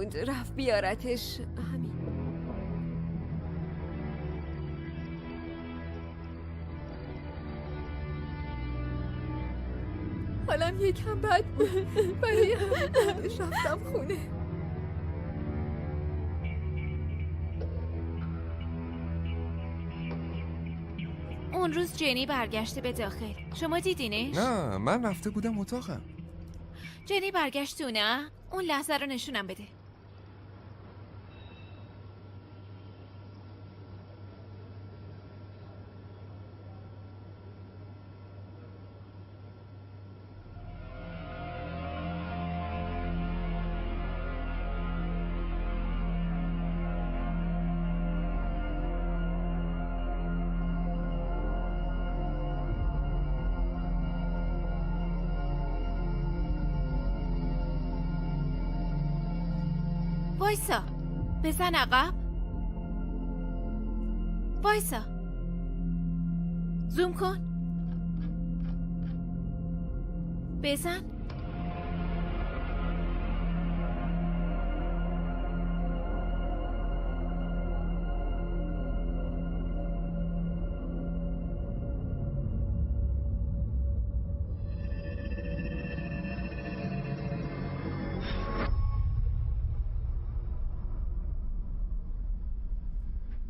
رفت بیارتش. همین. حالم یکم بد بود. برای همش رفتم خونه. اون روز جنی برگشته به داخل. شما دیدینش؟ نه، من رفته بودم اتاقم. جنی برگشت تو، نه؟ اون لحظه رو نشونم بده. وایسا، بزن عقب. وایسا، زوم کن. بزن.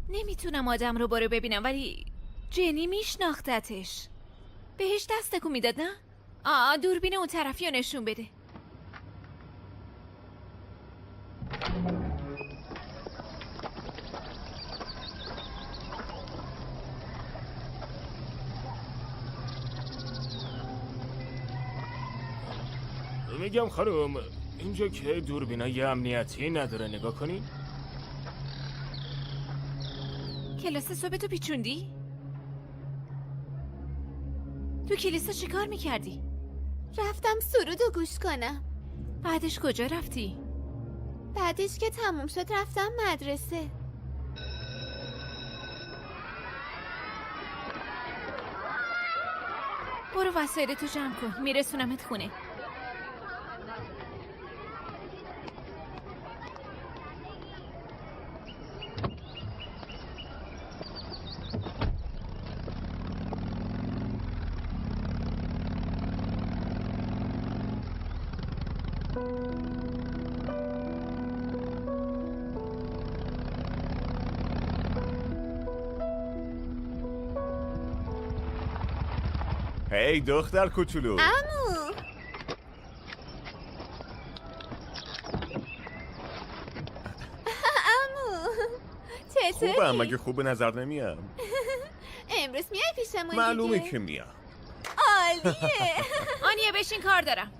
نمیتونم آدم رو باره ببینم، ولی جنی میشناختتش. بهش دست تکون میداد، نه؟ دوربین اون طرفی رو نشون بده. میگم خانم، اینجا که دوربینای امنیتی نداره، نگاه کنین. کلاس صبح تو پیچوندی؟ تو کلیسا چی کار میکردی؟ رفتم سرودو گوش کنم. بعدش کجا رفتی؟ بعدش که تموم شد رفتم مدرسه. برو وسایلتو جمع کن، میرسونمت خونه. هی دختر کوچولو. عمو عمو چطوری؟ خوبم، مگه خوب به نظر نمیام؟ امروز میای پیشمون؟ معلومه دیگه؟ که میام. عالیه. آنیه بشین، کار دارم.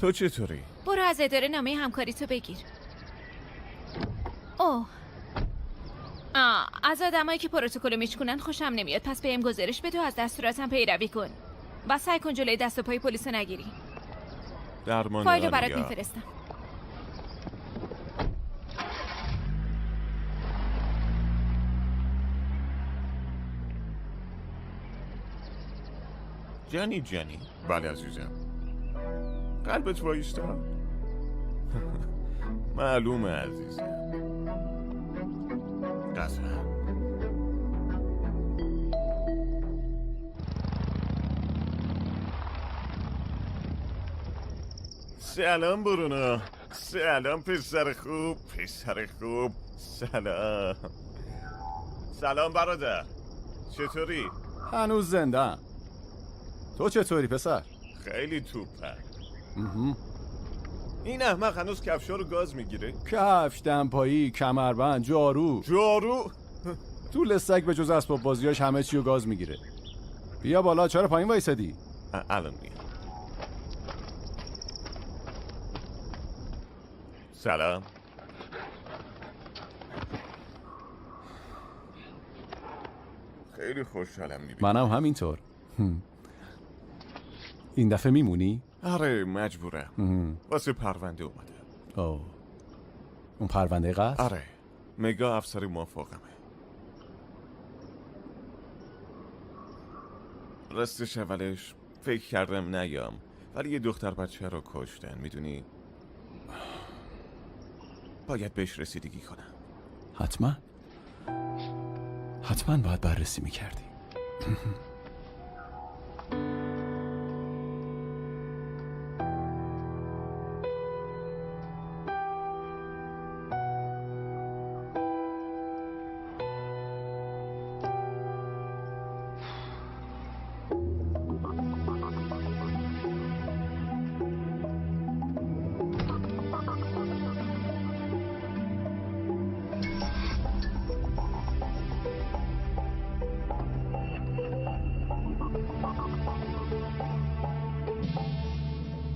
تو چطوری؟ برو از اداره نامه همکاری تو بگیر. اوه، از آدمایی که پروتکل میچکنن خوشم نمیاد، پس بهم گزارش بده و از دستوراتم پیروی کن. و سعی کن جلوی دست و پای پلیس نگیری. درمان فایلو برات آریا. میفرستم. جنی. بله عزیزم. قلبت وایستا. معلومه عزیزم. قسم. سلام برونا. سلام پسر خوب. سلام برادر. چطوری؟ هنوز زنده‌ام. تو چطوری پسر؟ خیلی توپه. این احمق هنوز کفشا رو گاز میگیره؟ کفش، دمپایی، کمربند، جارو طول سگ به جز اسباب بازیاش همه چی رو گاز میگیره. بیا بالا، چرا پایین وایسادی؟ الان میام. سلام. خیلی خوشحالم میبینم. منم همینطور. این دفعه میمونی؟ آره مجبورم. واسه پرونده اومده. اوه، اون پرونده قتل؟ آره، مگا افسر موافقمه. راستش اولش فکر کردم نیام، ولی یه دختر بچه رو کشتن. میدونی باید بهش رسیدگی کنم. حتما باید بررسی میکردی.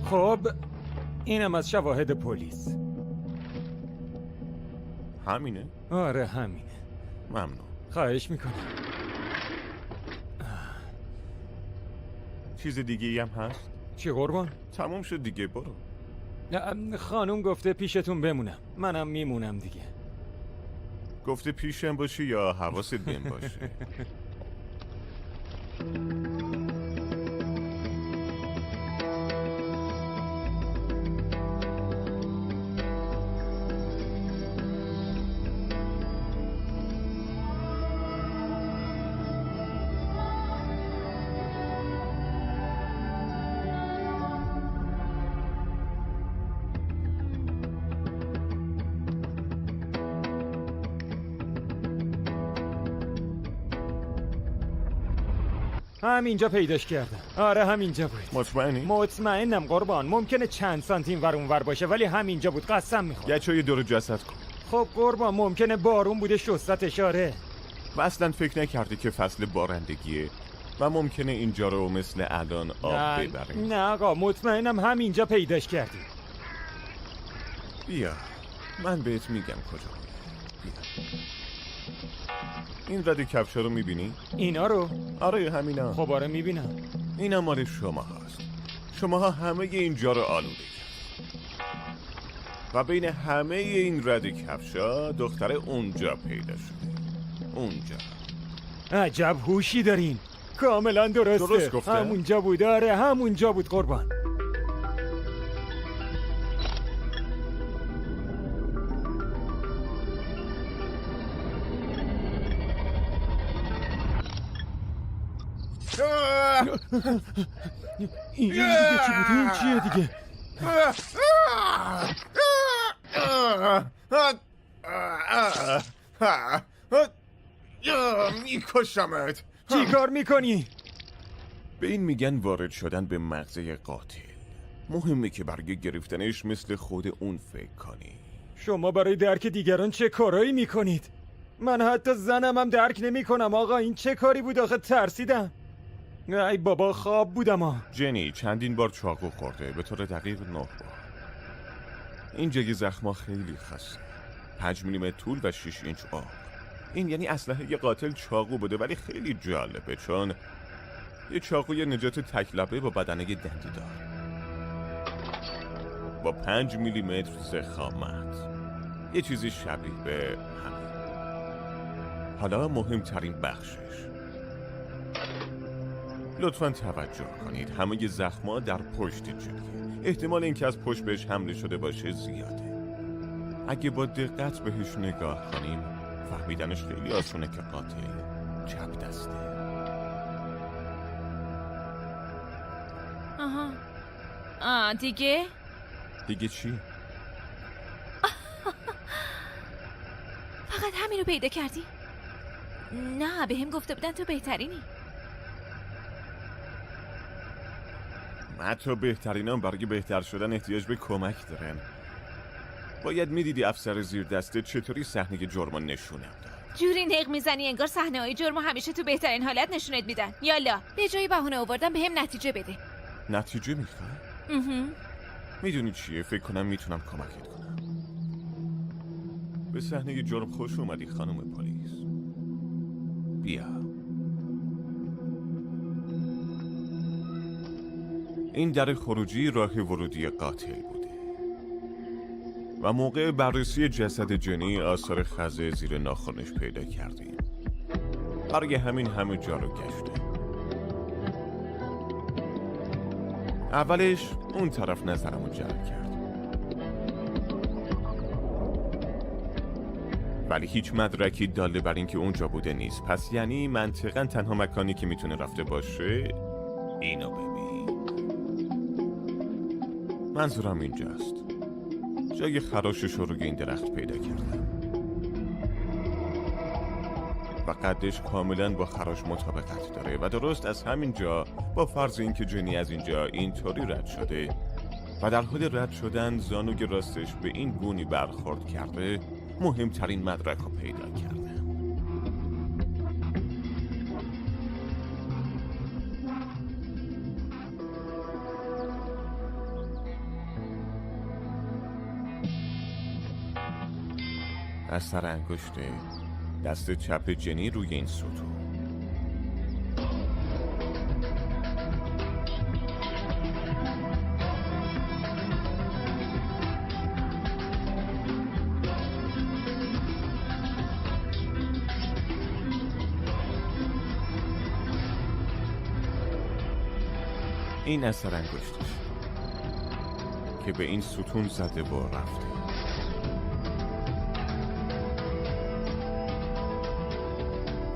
خب اینم از شواهد پلیس. همینه؟ آره همینه. ممنون. خواهش میکنم. چیز دیگه هم هست؟ چی قربان؟ تموم شد دیگه، برو. خانوم گفته پیشتون بمونم. منم میمونم دیگه. گفته پیشم باشی یا حواست بهم باشه؟ همینجا پیداش کردم. آره همینجا بود. مطمئنی؟ مطمئنم قربان. ممکنه چند سانتی این ور اون ور باشه ولی همینجا بود. قسم میخورم. گچای دور جسد کن. خب قربان ممکنه بارون بوده شستتش. آره. و اصلا فکر نکردی که فصل بارندگیه و ممکنه اینجا رو مثل الان آب ببره؟ نه آقا مطمئنم همینجا پیداش کردی. بیا من بهت میگم کجا. بیا. این رد کفشا رو میبینی؟ اینا رو؟ آره همینا. خب آره میبینم. اینا مال شما هست. شماها همه اینجا رو آلوده کرد و بین همه این رد کفشا دختر اونجا پیدا شده. اونجا. عجب هوشی دارین. کاملا درسته. درست گفته. همونجا بود. آره همونجا بود قربان. این دیگه چی بود؟ این چیه دیگه؟ میکشمت. چی کار میکنی؟ به این میگن وارد شدن به مغزه قاتل. مهمه که برای گرفتنش مثل خود اون فکر کنی. شما برای درک دیگران چه کارایی میکنید؟ من حتی زنم هم درک نمیکنم. آقا این چه کاری بود آخه؟ ترسیدم. ای بابا خواب بودم ها. جنی چندین بار چاقو خورده، به طور دقیق 9 بار. این جگه زخما خیلی خسته، 5 میلیمتر طول و 6 اینچ عمق. این یعنی اسلحه قاتل چاقو بوده، ولی خیلی جالبه چون یه چاقوی نجات تک‌لبه با بدنه دندی دار با 5 میلیمتر ضخامت. یه چیزی شبیه به همین. حالا مهمترین بخشش. لطفاً توجه کنید، همه زخما در پشت جلیه. احتمال اینکه از پشت بهش حمله شده باشه زیاده. اگه با دقت بهش نگاه کنیم فهمیدنش خیلی آسونه که قاتل چپ دسته. آها. دیگه؟ دیگه چی؟ فقط همین رو پیدا کردی؟ نه به هم گفته بودن تو بهترینی. حتی بهترینان برای بهتر شدن احتیاج به کمک دارن. باید میدیدی افسر زیر دسته چطوری صحنه جرم نشونم داد. جوری نق میزنی انگار صحنه های جرم همیشه تو بهترین حالت نشونت میدن. یالا به جای بهونه آوردن به هم نتیجه بده. نتیجه میخوای؟ میدونی چیه؟ فکر کنم میتونم کمکت کنم. به صحنه جرم خوش اومدی خانم پلیس. بیا. این در خروجی راه ورودی قاتل بوده و موقع بررسی جسد جنی آثار خزه زیر ناخنش پیدا کردیم. برای همین همه جا رو گشته. اولش اون طرف نظرمو جلب کرد، ولی هیچ مدرکی داله بر اینکه اونجا بوده نیست. پس یعنی منطقاً تنها مکانی که میتونه رفته باشه اینو ببین. منظورم اینجاست، جای خراشش رو روی این درخت پیدا کردم و قدش کاملا با خراش مطابقت داره و درست از همین جا با فرض اینکه جنی از اینجا اینطوری رد شده و در حال رد شدن زانوی راستش به این گونی برخورد کرده، مهمترین مدرک رو پیدا کرده. اثر انگشت دست چپ جنی روی این ستون. این اثر انگشتش که به این ستون زده و رفته.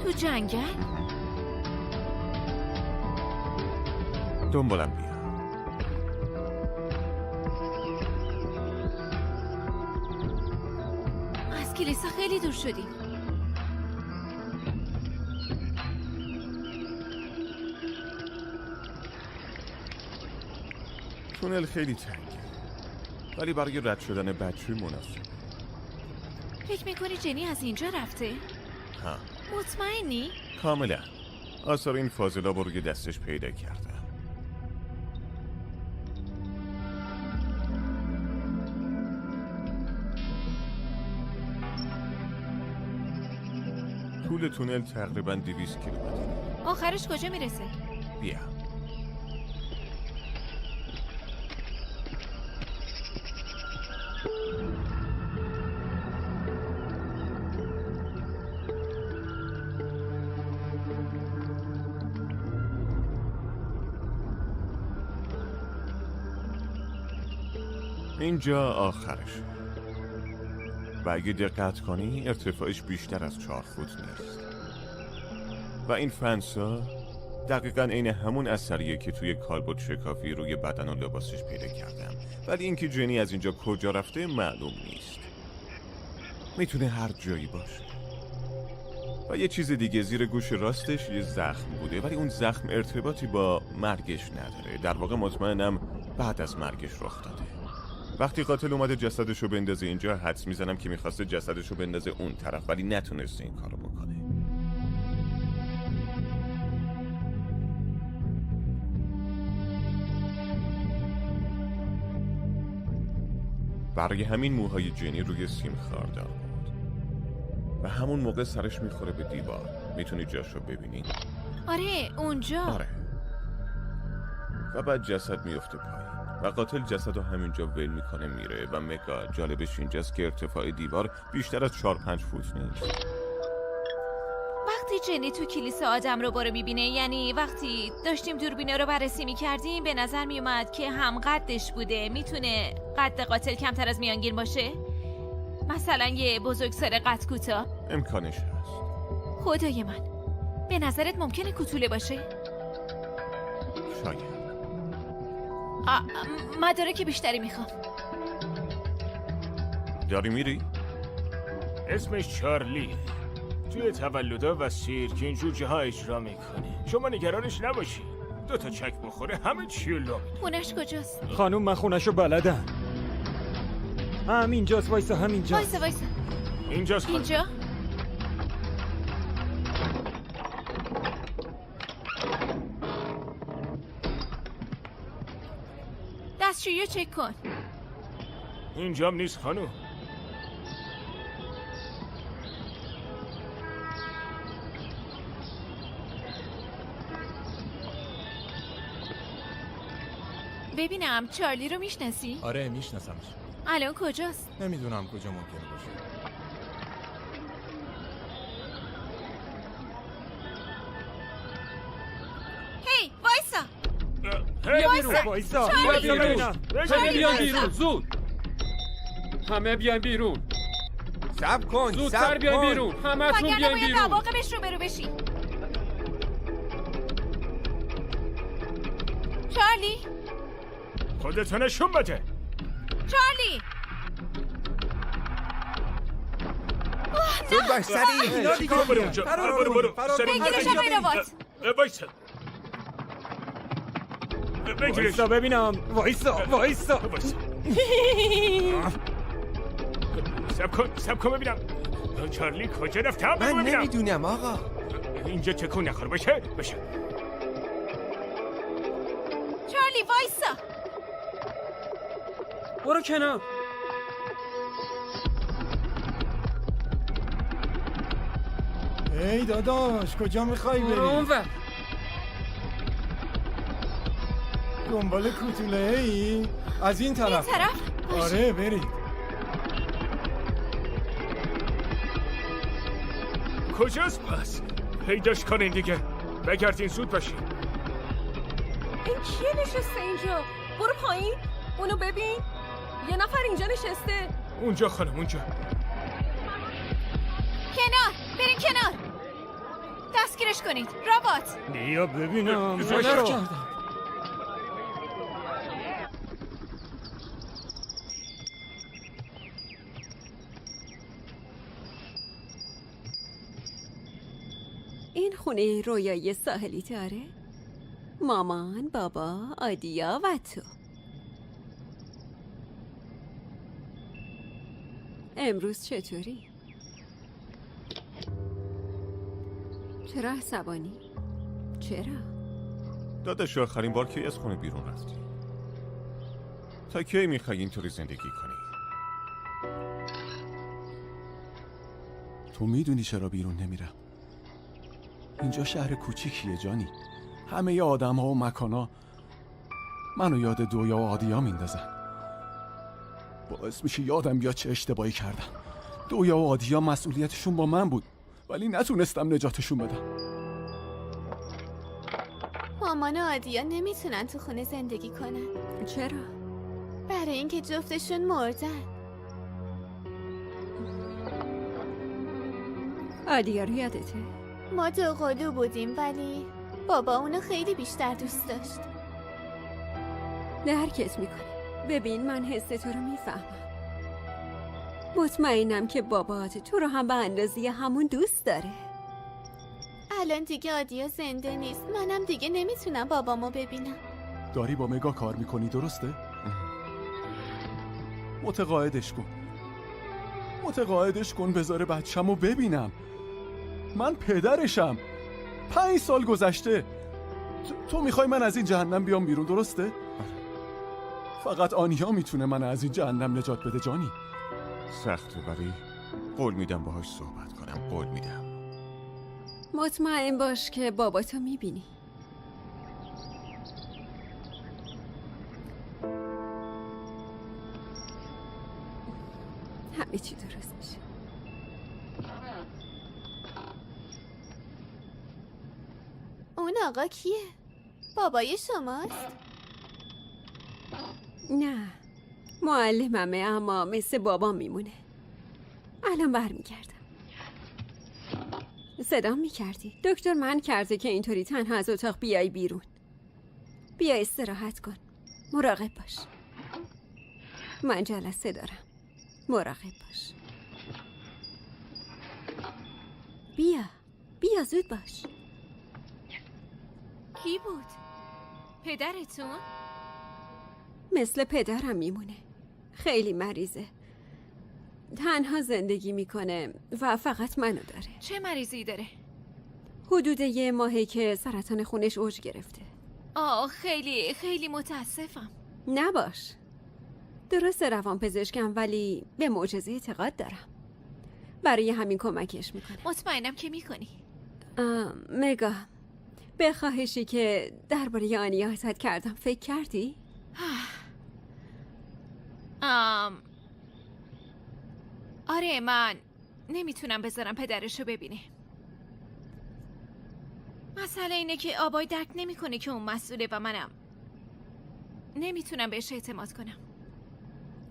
تو جنگل؟ دنبالم بیا. از کلیسا خیلی دور شدیم. تونل خیلی تنگه، ولی برای رد شدن بچه مناسب. فکر میکنی جنی از اینجا رفته؟ ها، مطمئنی؟ کاملا. آثار این فاضلا رو روی دستش پیدا کردم. طول تونل تقریباً 200 کیلومتر. آخرش کجا میرسه؟ بیا. اینجا آخرش و اگه دقت کنی ارتفاعش بیشتر از 4 فوت نیست و این فنسا دقیقاً عین همون اثریه که توی کالبد شکافی روی بدن و لباسش پیدا کردم، ولی اینکه جنی از اینجا کجا رفته معلوم نیست. میتونه هر جایی باشه. و یه چیز دیگه، زیر گوش راستش یه زخم بوده، ولی اون زخم ارتباطی با مرگش نداره. در واقع مطمئنم بعد از مرگش رخ داده. وقتی قاتل اومده جسدشو بندازه اینجا، حدس میزنم که میخواسته جسدشو بندازه اون طرف، ولی نتونسته این کارو بکنه. برای همین موهای جنی روی سیم خاردار بود و همون موقع سرش میخوره به دیوار. میتونی جاشو ببینی؟ آره اونجا. آره. و بعد جسد میفته پایین و قاتل جسد رو همینجا ول میکنه میره و مگا جالبش اینجاست که ارتفاع دیوار بیشتر از 4-5 فوت نیست. وقتی جنی تو کلیسا آدم رو باره میبینه، یعنی وقتی داشتیم دوربینه رو بررسی میکردیم، به نظر میومد که هم قدش بوده. میتونه قد قاتل کمتر از میانگین باشه؟ مثلا یه بزرگسال قد کوتاه؟ امکانش هست. خدای من، به نظرت ممکنه کوتوله باشه؟ شاید. مدارک بیشتری میخوام. داری میری؟ اسمش چارلیه. توی تولدا و سیرک اینجور جاها اجرا میکنه. شما نگرانش نباشی، 2 تا چک بخوره همه چی رو لا میده. خونش کجاست؟ خانوم من خونشو بلدم. همینجاست. وایسا همینجاست. وایسا اینجاست خانم. اینجا؟ دستشویی چک کن. اینجام نیست خانم. ببینم چارلی رو میشناسی؟ آره میشناسمش. الان کجاست؟ نمیدونم کجا ممکنه باشه. هی وایسا. هی بیا بیرون. وایسا بیا بیا بیرون. ببینم. همه بیان بیرون زود. همه بیان بیرون. سب کن زودتر بیان بیرون. همه‌تون وگرنه بیان باید بیرون. عواقبش رو برو بشی. چارلی، خودتو نشون بده. چارلی، زود باش سریع. اینا دیگه برو اونجا. برو سریع. بگیرش آقای ربات. وایسا. بگیرش. وایسا ببینم. وایسا سب کن ببینم. چارلی کجا رفت؟ من ببینم. نمیدونم آقا. اینجا تکون نخور. باشه. چارلی وایسا. برو کنار. ای داداش کجا میخوای برو بری؟ اونور. دنبال کوتوله ای؟ از این طرف. طرف؟ آره برید. کجاست پس؟ پیداش کنین دیگه. بگردین زود باشین. این کیه نشسته اینجا؟ برو پایین. اونو ببین. یه نفر اینجا نشسته. اونجا خانم اونجا. کنار، برین کنار. دستگیرش کنید. ربات. بیا ببینم. بزرگ وایسا. کردم. این خونه رویایی ساحلی داره؟ مامان، بابا، آدیا و تو. امروز چطوری؟ چرا عصبانی؟ چرا؟ داداش آخرین بار کی از خونه بیرون رفتی؟ تا کی میخوای اینطوری زندگی کنی؟ تو میدونی چرا بیرون نمیرم؟ اینجا شهر کوچیکیه جانی. همه آدم ها و مکان ها منو یاد دویا و آدیا میندازن. باعث میشه یادم بیاد چه اشتباهی کردم. دویا و آدیا مسئولیتشون با من بود ولی نتونستم نجاتشون بدم. مامان و آدیا نمیتونن تو خونه زندگی کنن. چرا؟ برای اینکه جفتشون مردن. آدیا رو یادته؟ ما دو قلو بودیم ولی بابا اونو خیلی بیشتر دوست داشت. درکت میکنه. ببین من حس تو رو میفهمم. مطمئنم که بابات تو رو هم به اندازه همون دوست داره. الان دیگه آدیا زنده نیست. منم دیگه نمیتونم بابامو ببینم. داری با مگا کار میکنی درسته؟ متقاعدش کن بذاره بچه‌مو ببینم. من پدرشم. 5 سال گذشته. تو میخوای من از این جهنم بیام بیرون درسته؟ فقط آنیا میتونه من از این جهنم نجات بده جانی. سخته ولی قول میدم باهاش صحبت کنم. قول میدم. مطمئن باش که باباتو میبینی. همه چی درست میشه. اون آقا کیه؟ بابای شماست؟ نه معلممه اما مثل بابا میمونه. الان برمیگردم. صدا میکردی؟ دکتر من کرده که اینطوری تنها از اتاق بیای بیرون. بیا استراحت کن. مراقب باش. من جلسه دارم. مراقب باش. بیا زود باش. کی بود؟ پدرتون؟ مثل پدرم میمونه. خیلی مریضه. تنها زندگی میکنه و فقط منو داره. چه مریضی داره؟ حدود 1 ماهه که سرطان خونش اوج گرفته. خیلی خیلی متاسفم. نباش. درست روان پزشکم ولی به معجزه اعتقاد دارم. برای همین کمکش میکنه. مطمئنم که میکنی. مگا به خواهشی که درباره آنیا ازت کردم فکر کردی؟ آره من نمیتونم بذارم پدرشو ببینه. مسئله اینه که آبای درک نمیکنه که اون مسئوله و منم نمیتونم بهش اعتماد کنم.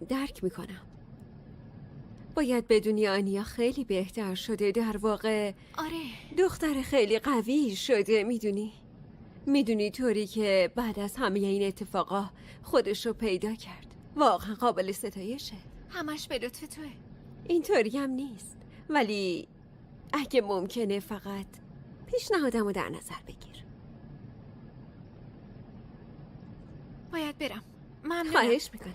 درک میکنم. باید بدونی آنیا خیلی بهتر شده. در واقع آره. دختر خیلی قوی شده. میدونی طوری که بعد از همه این اتفاقا خودش رو پیدا کرد. واقعا قابل ستایشه. همش به لطف توه. اینطوری هم نیست، ولی اگه ممکنه فقط پیشنهادم رو در نظر بگیر. باید برم. ممنونم. خواهش میکنم.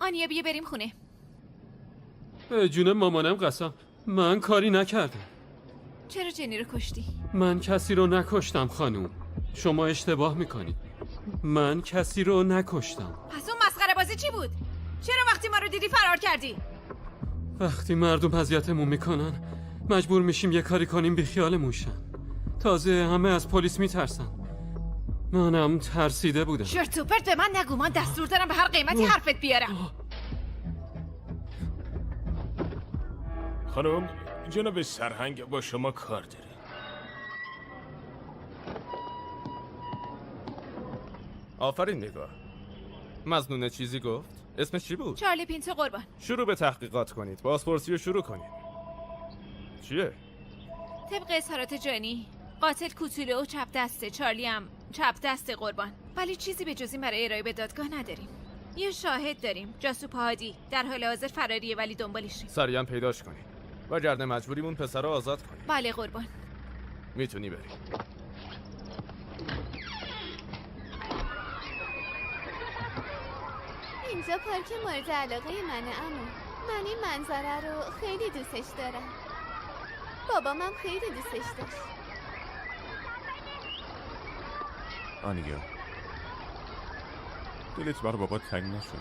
آنیا بیا بریم خونه. به جون مامانم قسم، من کاری نکردم. چرا جنی رو کشتی؟ من کسی رو نکشتم خانوم. شما اشتباه میکنید. من کسی رو نکشتم. پس اون مسخره بازی چی بود؟ چرا وقتی ما رو دیدی فرار کردی؟ وقتی مردم اذیتمون میکنن مجبور میشیم یه کاری کنیم بیخیالمون شن. تازه همه از پلیس میترسن. منم ترسیده بودم. شرط و پرت به من نگو. من دستور دارم به هر قیمتی حرفت بیارم. خانم، جناب سرهنگ با شما کار داره. آفرین نگاه. مظنونه چیزی گفت؟ اسمش چی بود؟ چارلی پینتو قربان. شروع به تحقیقات کنید. بازپرسی رو شروع کنید. چیه؟ طبق اظهارات جانی قاتل کوتوله و چپ دسته، چارلی هم چپ دسته قربان. ولی چیزی به جز این برای ارائه به دادگاه نداریم. یه شاهد داریم، جاسو پاهادی. در حال حاضر فراریه ولی دنبالشیم. سریعا پیداش کنید. وگرنه مجبوریم اون پسر رو آزاد کنید. بله قربان. میتونی بری. اینجا پارک مورد علاقه منه عمو. من این منظره رو خیلی دوستش دارم. بابامم خیلی دوستش داشت. آنیا، دلت بر بابا تنگ نشده؟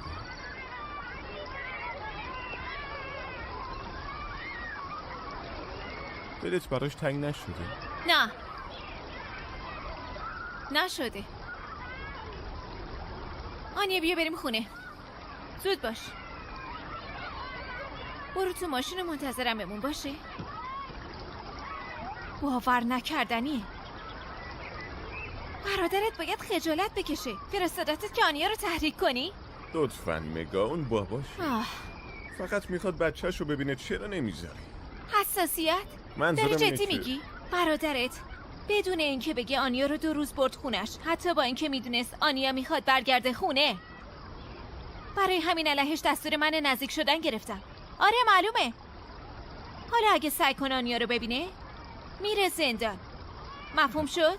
دلت براش تنگ نشده؟ نه نشده. آنیا بیا بریم خونه. زود باش. برو تو ماشین و منتظرم بمون باشه. باور نکردنیه. برادرت باید خجالت بکشه. فرستادتت که آنیا رو تحریک کنی؟ لطفاً مگا، اون باباشه. فقط میخواد بچه‌شو ببینه. چرا نمیذاری؟ حساسیت؟ داری جدی میگی؟ برادرت بدون اینکه بگه آنیا رو 2 روز برد خونش، حتی با اینکه میدونست آنیا میخواد برگرده خونه. برای همین علیهش دستور من نزدیک شدن گرفتم. آره معلومه. حالا اگه سعی کنه آنیا رو ببینه میره زندان. مفهوم شد؟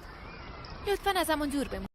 لطفاً ازمون دور بمون.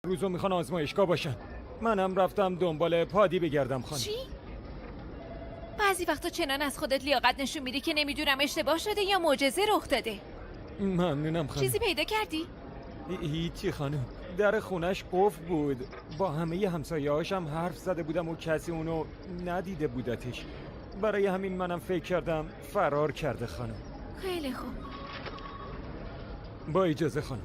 روزو میخوان آزمایشگاه باشن. منم رفتم دنبال پادی بگردم خانم. چی؟ بعضی وقتا چنان از خودت لیاقت نشون میدی که نمیدونم اشتباه شده یا معجزه رخ داده. ممنونم خانم. چیزی پیدا کردی؟ هیچی خانم. در خونش قفل بود. با همه همسایه‌هاش هم حرف زده بودم و کسی اونو ندیده بودتش. برای همین منم فکر کردم فرار کرده خانم. خیلی خوب. با اجازه خانم.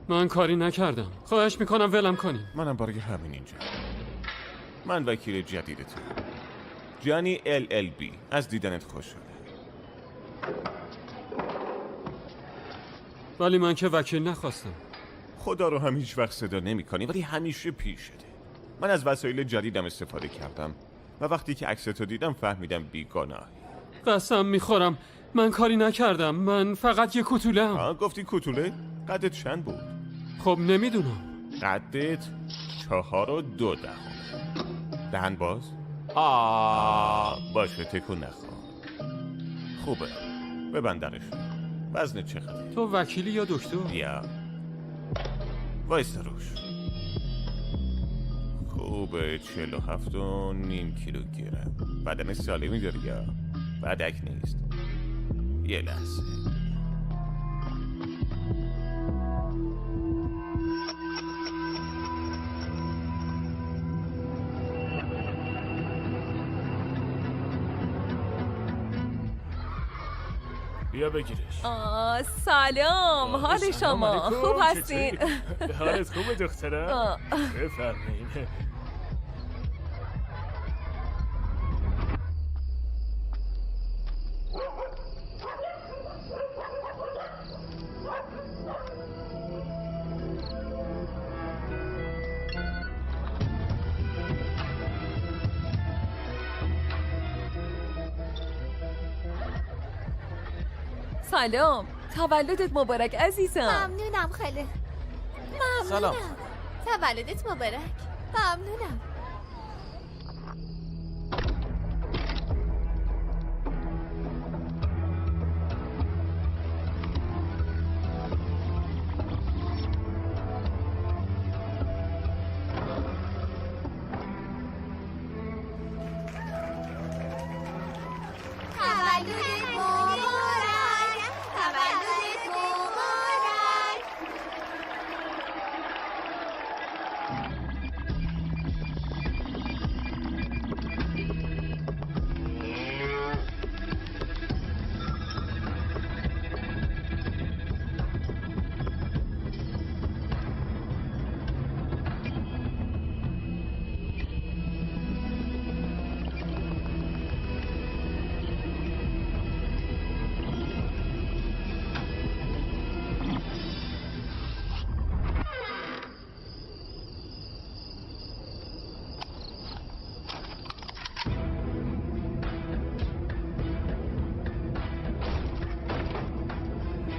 من کاری نکردم. خواهش میکنم ولم کنین. منم برای همین اینجا. من وکیل جدیدتون، جانی LLB. از دیدنت خوش شدم. ولی من که وکیل نخواستم. خدا رو هم هیچ وقت صدا نمی کنی، ولی همیشه پیش شده. من از وسایل جدیدم استفاده کردم و وقتی که عکستو دیدم فهمیدم بیگناهی. قسم میخورم من کاری نکردم. من فقط یه کوتوله‌ام. گفتی کوتوله؟ قدت چند بود؟ خب نمیدونم. قدت 4.2. دهن باز؟ باشه تکون نخور. خوبه ببند درش. وزن چقدر؟ تو وکیلی یا دکتر؟ بیا وایستا روش. خوبه 47.5 کیلوگرم. بدن سالمی داری یا؟ بدک نیست. یه لحظه. بیا بگیرش. سلام، حال شما خوب هستین؟ حالت خوبه دخترم؟ بفرمایین. سلام، تولدت مبارک عزیزم. ممنونم خاله. ممنونم. سلام. تولدت مبارک. ممنونم.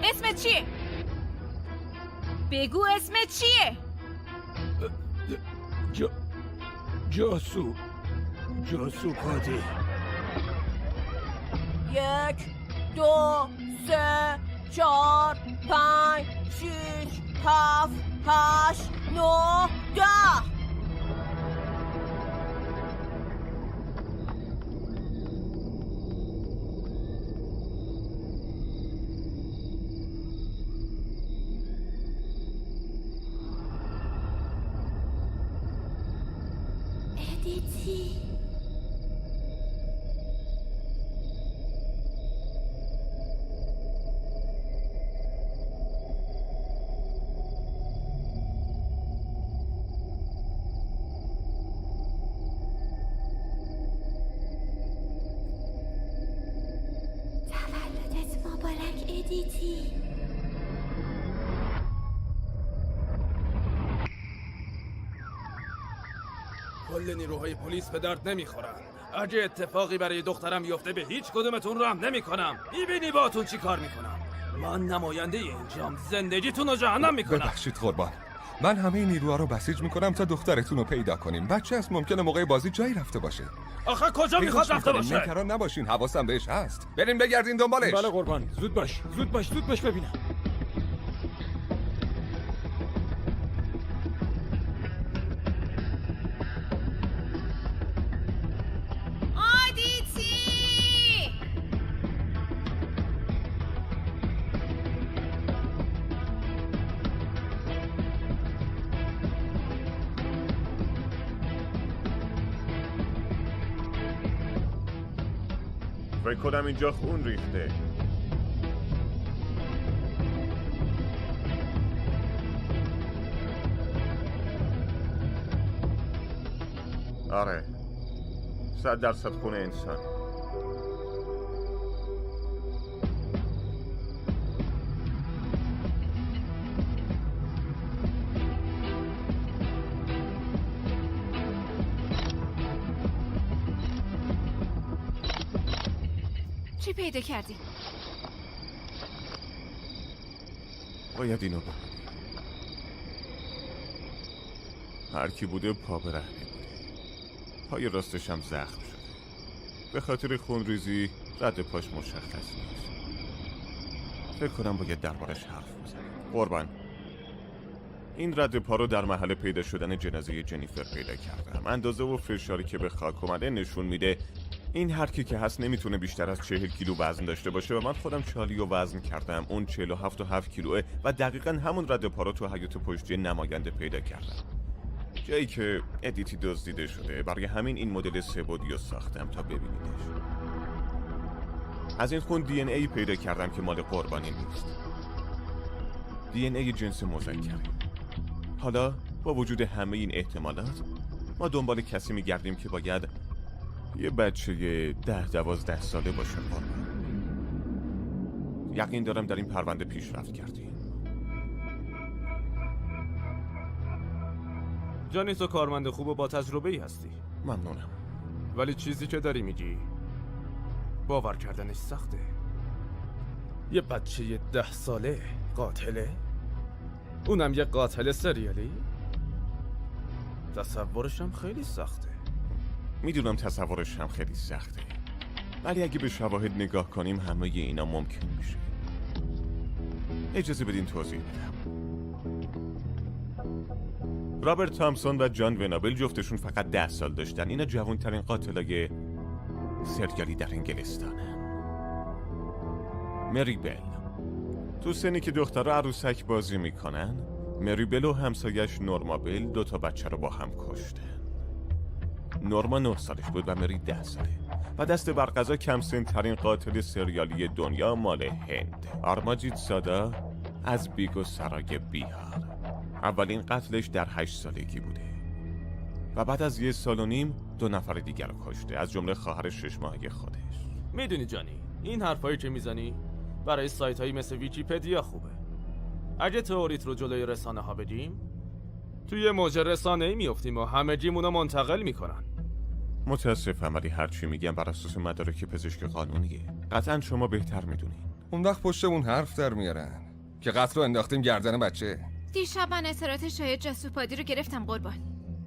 اسمت چیه؟ بگو اسمت چیه؟ جاسو پادی. 1 2 3 4 5 6 7 8 9 10. ادیتی. تولدت مبارک ادیتی. کل کل نیروهای پلیس به درد نمیخورن. اگه اتفاقی برای دخترم بیفته به هیچ کدومتون رحم نمیکنم. میبینی باهاتون چی کار میکنم. من نماینده اینجام، زندگیتون رو جهنم میکنم. ببخشید قربان، من همه نیروها رو بسیج میکنم تا دخترتون رو پیدا کنیم. بچه از ممکنه موقع بازی جایی رفته باشه. آخه کجا میخواد رفته باشه؟ نگران نباشین، حواسم بهش هست. بریم بگردین دنبالش. بله قربان، زود باش ببینم. آدیتی! فکر کنم اینجا خون ریخته. آره 100% خون انسان. چی پیدا کردی؟ باید اینو ببینی. هر کی بوده پا به رهنه بوده. پای راستش هم زخم شده. به خاطر خونریزی رد پاش مشخص نیست. فکر کنم باید دربارش حرف بزنیم. قربان، این رد پا رو در محل پیدا شدن جنازه جنیفر پیدا کردم. اندازه و فشاری که به خاک اومده نشون میده این هر کی که هست نمیتونه بیشتر از 40 کیلو وزن داشته باشه و من خودم چالی و وزن کردم. اون 47.7 کیلوه و دقیقاً همون رد پا رو تو حیاط پشتی نماینده پیدا کردم. جایی که ادیتی دزدیده شده. برای همین این مدل سه‌بعدی رو ساختم تا ببینیدش. از این خون دی ان ای پیدا کردم که مال قربانی نیست. دی ان ای جنس مذکره. حالا با وجود همه این احتمالات ما دنبال کسی میگردیم که باید یه بچه 10-12 ساله باشه. قربان، یقین دارم در این پرونده پیشرفت کردیم. جانی تو کارمند خوب و با تجربه‌ای هستی. ممنونم. ولی چیزی که داری میگی باور کردنش سخته. یه بچه 10 ساله قاتله؟ اونم یه قاتل سریالی؟ تصورشم خیلی سخته. میدونم تصورش هم خیلی سخته، ولی اگه به شواهد نگاه کنیم همه اینا ممکن میشه. اجازه بدین توضیح بدم. رابرت تامسون و جان ونابل جفتشون فقط 10 سال داشتن. اینا جوانترین قاتلای سریالی در انگلستانن. مری بل تو سنی که دخترها عروسک بازی میکنن، مری بل و همسایش نورما بل 2 تا بچه رو با هم کشتن. نورما 9 سالش بود و مری 10 ساله و دست بر قضا کم سن ترین قاتل سریالی دنیا مال هند، آرماجید سادا از بیگو سرای بیهار. اولین قتلش در 8 سالگی بوده و بعد از 1.5 سال 2 نفر دیگر رو کشته، از جمله خواهر 6 ماهه خودش. میدونی جانی، این حرفایی که میزنی برای سایت هایی مثل ویکی‌پدیا خوبه. اگه تئوریت رو جلوی رسانه ها بدیم توی موج رسانه‌ای میافتیم و همگیمونو منتقل میکنن. متاسفم ولی هرچی میگم بر اساس مدارک پزشک قانونیه. قطعا شما بهتر میدونین. اون وقت پشتمون حرف در میارن که قتل رو انداختیم گردن بچه. دیشب من اطلاعات شاید جاسوپادی رو گرفتم قربان.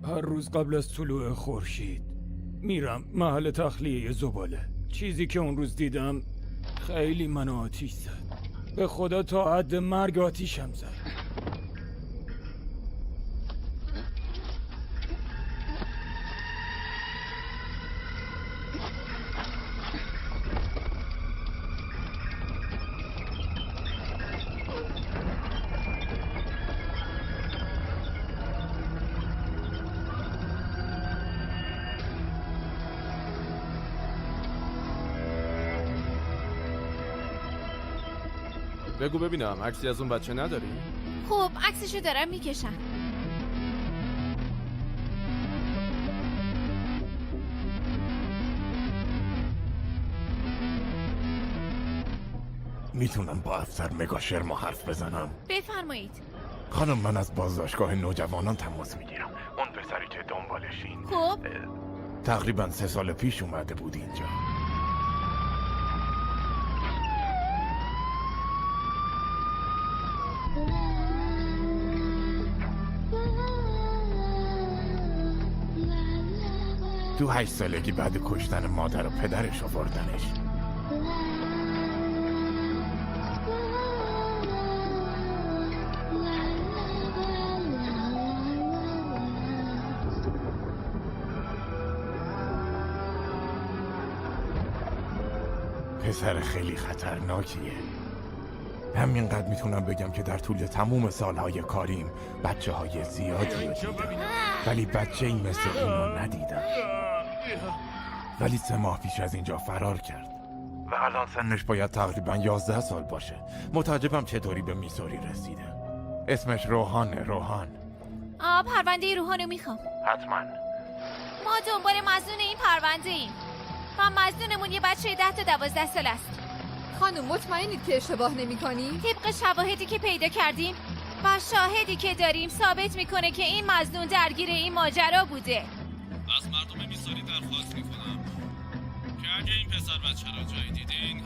هر روز قبل از طلوع خورشید میرم محل تخلیه زباله. چیزی که اون روز دیدم خیلی منو آتیش زد. به خدا تا حد مرگ آتیشم زد. بگو ببینم عکسی از اون بچه نداری؟ خب عکسشو دارم میکشم. میتونم با افسر مگاشرما حرف بزنم؟ بفرمایید. خانم من از بازداشتگاه نوجوانان تماس میگیرم. اون پسری که دنبالشین خب تقریبا 3 سال پیش اومده بود اینجا. تو 8 سالگی بعد کشتن مادر و پدرش آوردنش. پسر خیلی خطرناکیه. همینقدر میتونم بگم که در طول تموم سالهای کاریم بچه های زیادی رو دیدم، ولی بچه ای مثل اونو ندیدم. ولی 3 ماه پیش از اینجا فرار کرد و الان سنش باید تقریبا 11 سال باشه. متعجبم چطوری به میسوری رسیده. اسمش روحانه. روحان. پرونده روحانو میخوام. حتما. ما دنبال مظنون این پرونده ایم و مظنونمون یه بچه 10 تا 12 سال است. خانم مطمئنید که اشتباه نمی‌کنی؟ طبق شواهدی که پیدا کردیم و شاهدی که داریم ثابت میکنه که این مظنون درگیر این ماجرا بوده. از مردم میسوری درخواست میکنم که اگه این پسر بچه را جایی دیدین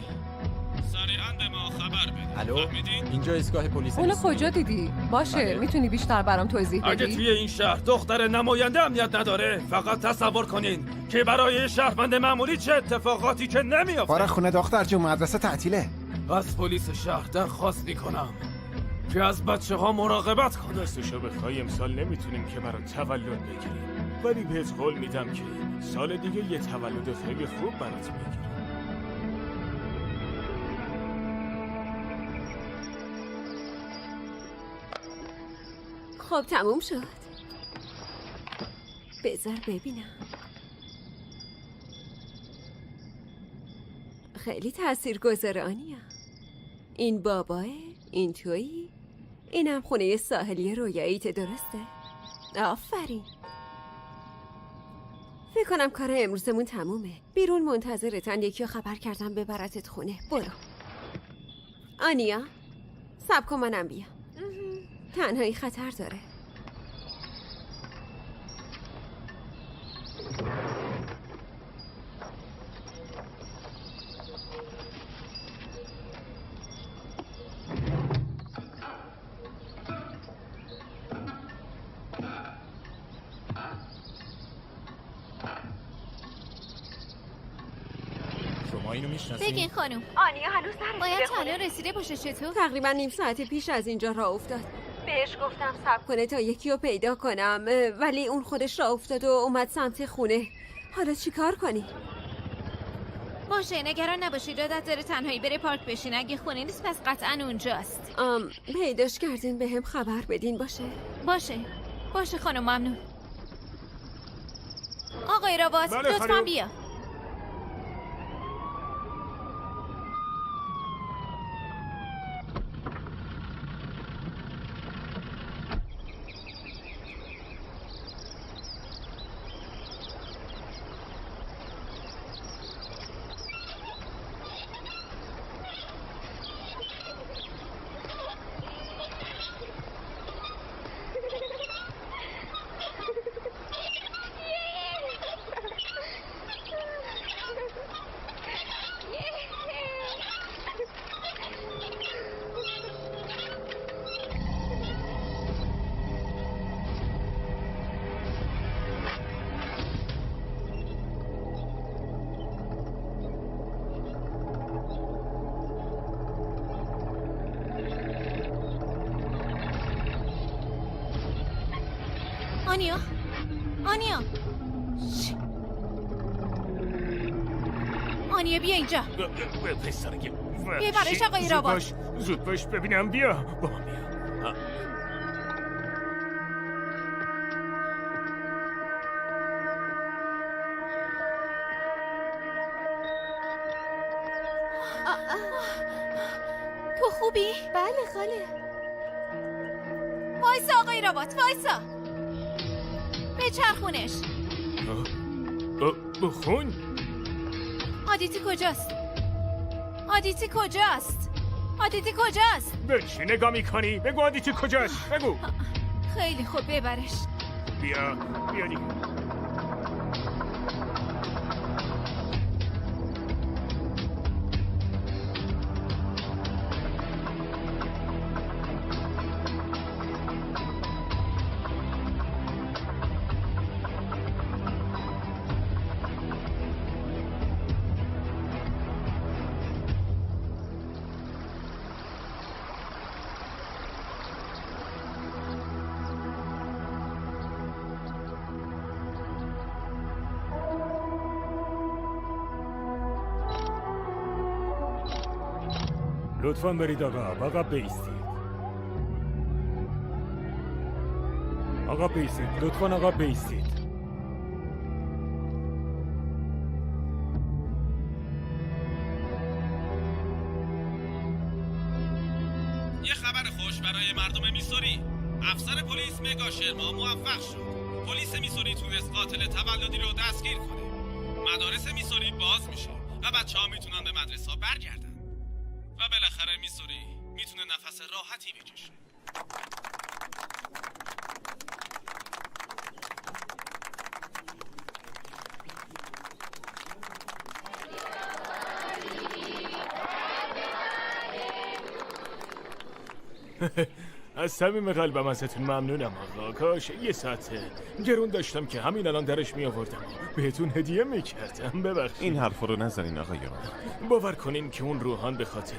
سریعا به ما خبر بدین. الو، اینجا ایستگاه پلیس. اونو کجا دیدی؟ باشه میتونی بیشتر برام توضیح بدی؟ اگه توی این شهر دختر نماینده امنیت نداره فقط تصور کنین که برای شهروند معمولی چه اتفاقاتی که نمیافته. باره خونه دختر جون، مدرسه تعطیله. از پلیس شهر درخواست میکنم که از بچه ها مراقبت کنه. دستشو بخوای امسال نمیتونیم که برای تولد بگیریم، ولی بهت قول میدم که سال دیگه یه تولد خیلی خوب برات بگیریم. خب تموم شد. بذار ببینم. خیلی تاثیرگذارانیه. این باباه، این تویی، اینم خونه ساحلی رویاییت، درسته؟ آفرین. فکر کنم کار امروزمون تمومه. بیرون منتظرتن، یکی رو خبر کردم ببرتت خونه. برو. آنیا، صبر کن منم بیام. تنهایی خطر داره. شما اینو میشناسین؟ بگین خانم. آنیا هنوز نرسیده باید خونه. چالو رسیده باشه. چطور؟ تقریبا نیم ساعت پیش از اینجا راه افتاد. بهش گفتم صبر کنه تا یکی رو پیدا کنم، ولی اون خودش راه افتاد و اومد سمت خونه. حالا چی کار کنی؟ باشه نگران نباشید، عادت داره تنهایی بره پارک بشین. اگه خونه نیست پس قطعا اونجاست. پیداش کردین به هم خبر بدین. باشه خانم، ممنون. آقای رابات بله لطفاً خانم. بیا. آنیا بیا اینجا. پسرگی بیا برایش آقای رابات. زود باش ببینم. بیا با من بیا. تو خوبی؟ بله خاله. وایسا آقای رابات، وایسا. بچرخونش. بخون. آدیتی کجاست؟ آدیتی کجاست؟ به چی نگاه میکنی؟ بگو آدیتی کجاست؟ بگو. خیلی خوب ببرش. بیا دیگه. لطفاً برید آقا بیستید. آقا بیستید. لطفاً آقا بیستید. یه خبر خوش برای مردم میسوری. افسر پلیس مگا شرما موفق شد. پلیس میسوری تونست قاتل تولدی رو دستگیر کنه. مدارس میسوری باز میشه و بچه‌ها میتونن به مدرسه برگردن. و بالاخره میسوری میتونه نفس راحتی بکشه. از صمیم قلبم ازتون ممنونم آقا. کاش یه ساعت گرون داشتم که همین الان درش می آوردم بهتون هدیه میکردم. ببخشید. این حرفا رو نزنین آقایان. باور کنین که اون روحان به خاطر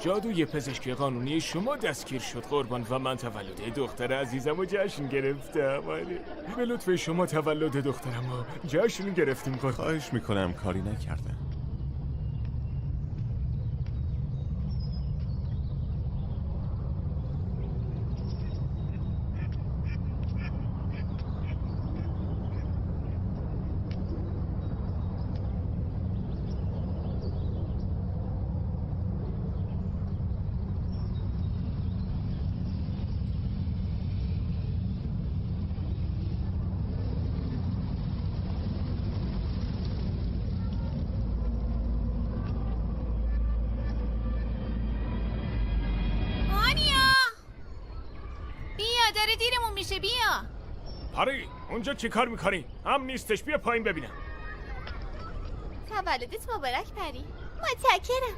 جادوی پزشکی قانونی شما دستگیر شد قربان و من تولد دختر عزیزم رو جشن گرفتم. به لطف شما تولد دخترم رو جشن گرفتیم قربان. خواهش میکنم کاری نکردم. میشه. بیا پری اونجا چی کار میکنی؟ هم نیستش. بیا پایین ببینم. تولدت مبارک پری. متشکرم.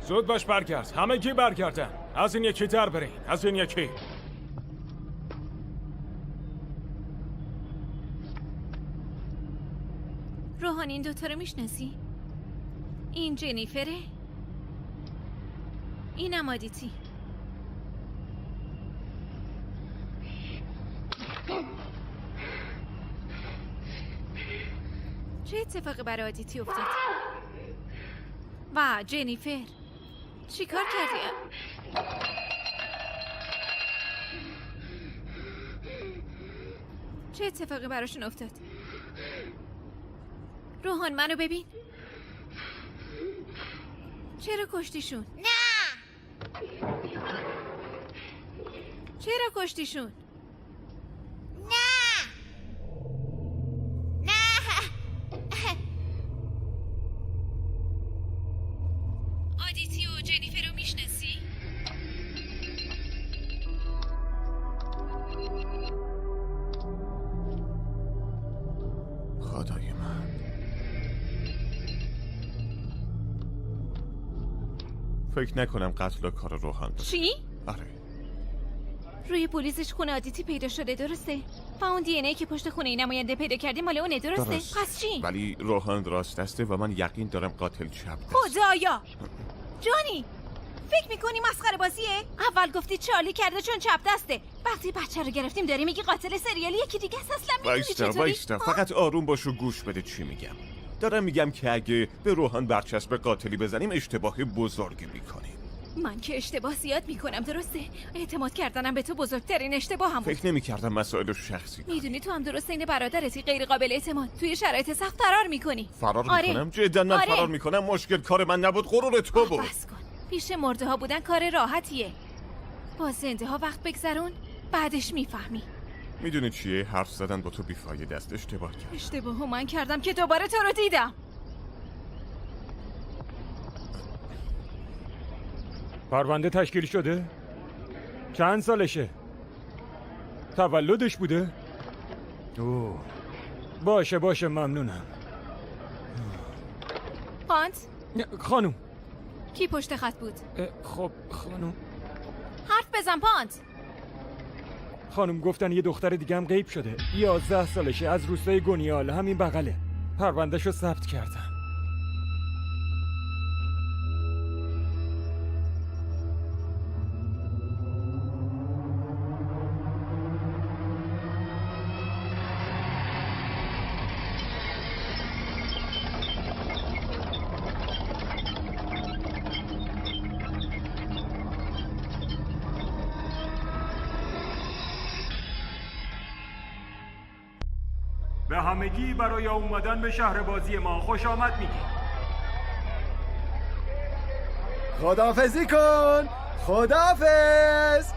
زود باش برگرد. همگی برگردن. از این یکی در برین. از این یکی. روحان این دوتا رو میشناسی؟ این جنیفره، اینم آدیتی. چه اتفاقی برای آدیتی افتاد؟ و جنیفر چی کار کردی؟ چه اتفاقی براشون افتاد؟ روحان منو ببین. چرا کشتیشون؟ نه. چرا کشتیشون؟ نه. نه. آدیتی و جنیفر رو میشناسی؟ خدای من. فکر نکنم قتل کار روحان باشه. چی؟ آره. روی پلیسش خونه آدیتی پیدا شده، درسته؟ و اون دی ان ای که پشت خونه نماینده پیدا کردی مال اونه، درسته؟ درست. پس چی؟ ولی روحان راست دسته و من یقین دارم قاتل چپ دست. خدایا جانی، فکر میکنی مسخره بازیه؟ اول گفتی چارلی کرده چون چپ دسته، وقتی بچه رو گرفتیم داری میگی قاتل سریالی یکی دیگه است. اصلا میدونی چطوری؟ وایستا فقط آروم باش و گوش بده چی میگم. دارم میگم که اگه به روحان برچسب قاتلی بزنیم اشتباه بزرگی میکنیم. من که اشتباه زیاد میکنم، درسته؟ اعتماد کردنم به تو بزرگترین اشتباه هم بود. فکر نمیکردم مسائل شخصی میدونی تو هم درست این برادرتی غیر قابل اعتماد توی شرایط سخت فرار میکنی. فرار آره. میکنم؟ جدا من فرار میکنم؟ مشکل کار من نبود، غرور تو بود. بس کن. پیش مرده ها بودن کار راحتیه. با زنده ها وقت بگذرون بعدش میفهمی. میدونی چیه؟ حرف زدن با تو بیفایده است. اشتباه کرد. اشتباهو من کردم که دوباره تو رو دیدم. پرونده تشکیل شده؟ چند سالشه؟ تولدش بوده؟ اوه. باشه ممنونم. پانت؟ خانم. کی پشت خط بود؟ خب خانم. حرف بزن پانت. خانم گفتن یه دختر دیگه هم غیب شده. 11 سالشه، از روستای گونیال، همین بغله. پروندهشو ثبت کردم. به همگی برای اومدن به شهر بازی ما خوش آمد میگیم. خداحافظی کن. خداحافظ.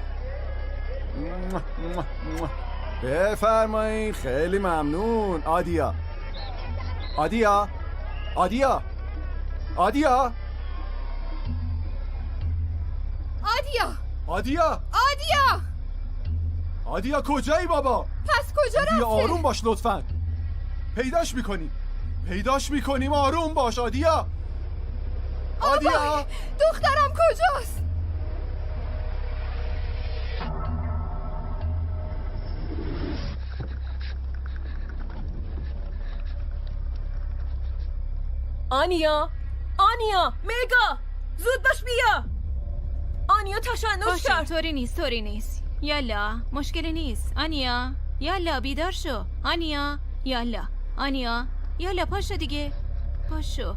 بفرمایید. خیلی ممنون. آدیا. آدیا کجایی بابا؟ پس کجا رفته؟ آروم باش لطفاً. پیداش میکنیم. آروم باش آدیا. دخترم کجاست؟ آنیا میگا زود باش بیا. آنیا تشنج کرد. طوری نیست. یالا مشکلی نیست. آنیا یالا بیدار شو. آنیا یالا پاشو دیگه. پاشو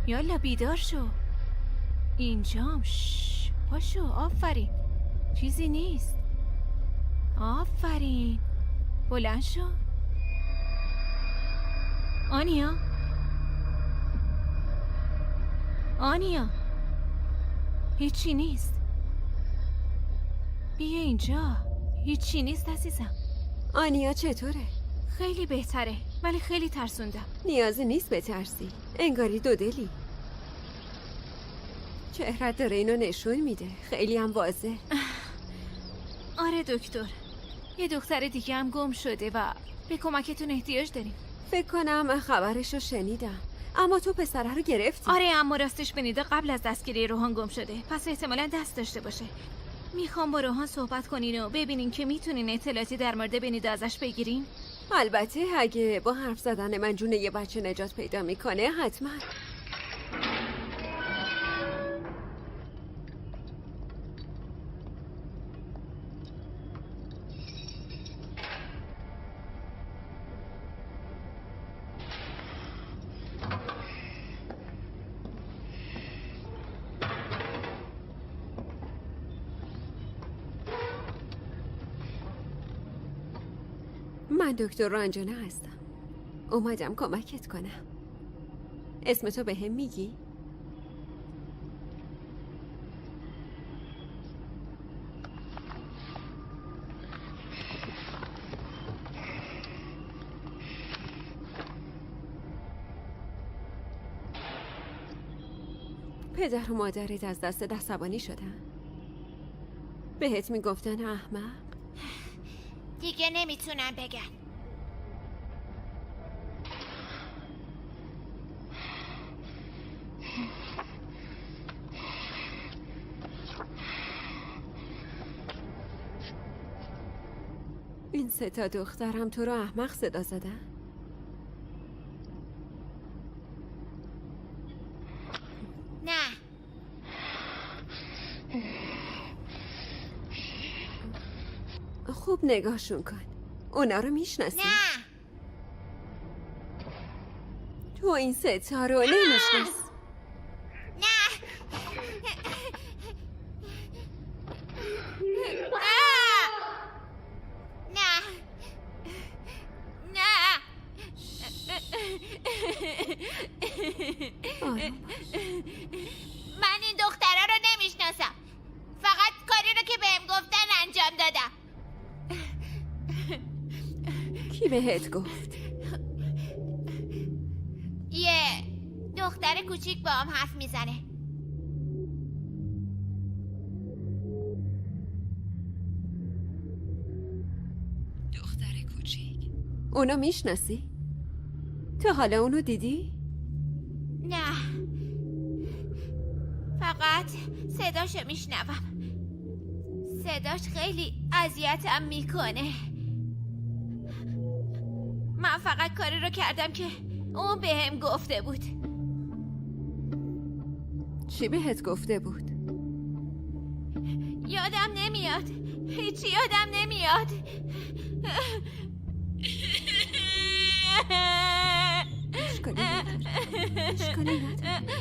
یالا بیدار شو. اینجام. پاشو. آفرین. چیزی نیست. آفرین. بلند شو. آنیا هیچی نیست. بیا اینجا. هیچی نیست عزیزم. آنیا چطوره؟ خیلی بهتره ولی خیلی ترسوندم. نیازی نیست بترسی. انگاری دودلی. چهرت داره اینو نشون میده. خیلی هم واضح. آره دکتر. یه دختر دیگه هم گم شده و به کمکتون احتیاج داریم. فکر کنم خبرشو شنیدم. اما تو پسره رو گرفتی. آره اما راستش بنیده قبل از دستگیری روحان گم شده. پس احتمالاً دست داشته باشه. میخوام با روحان صحبت کنین و ببینین که میتونین اطلاعاتی در مورد بنیده ازش بگیرین. البته اگه با حرف زدن من جون یه بچه نجات پیدا میکنه حتما. من دکتر رنجانه هستم. اومدم کمکت کنم. اسم تو به هم میگی؟ پدر و مادرت از دست عصبانی شدن؟ بهت میگفتن احمق؟ دیگه نمیتونم بگم. این 3 تا دخترم تو رو احمق صدا زدن؟ نه. خوب نگاهشون کن. اونا رو میشناسی؟ نه. تو این 3 تا رو نمیشناسی. من این دخترها رو نمیشناسم. فقط کاری رو که بهم گفتن انجام دادم. کی بهت گفت؟ یه دختر کوچیک با هم حرف میزنه. دختر کوچیک؟ اونو میشناسی؟ تو حالا اونو دیدی؟ نه، فقط صداشو میشنوم. صداش خیلی اذیتم میکنه. من فقط کاری رو کردم که اون بهم گفته بود. چی بهت گفته بود؟ یادم نمیاد، هیچی یادم نمیاد. اشکالی نداره، اشکالی نداره.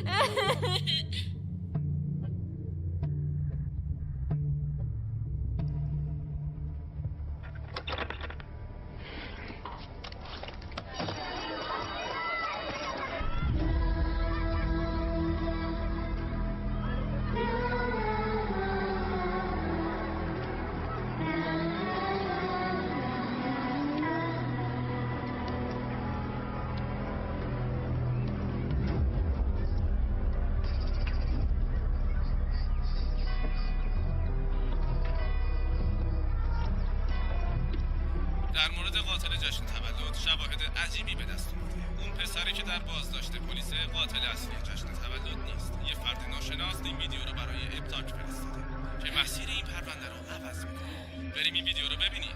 در مورد قاتل جشن تولد شواهد عجیبی به دست اومده. اون پسری که در بازداشت پلیس قاتل اصلی جشن تولد نیست. یه فرد ناشناس این ویدیو رو برای ابتاک فرستاده که مسیر این پرونده رو عوض میکنه. بریم این ویدیو رو ببینیم.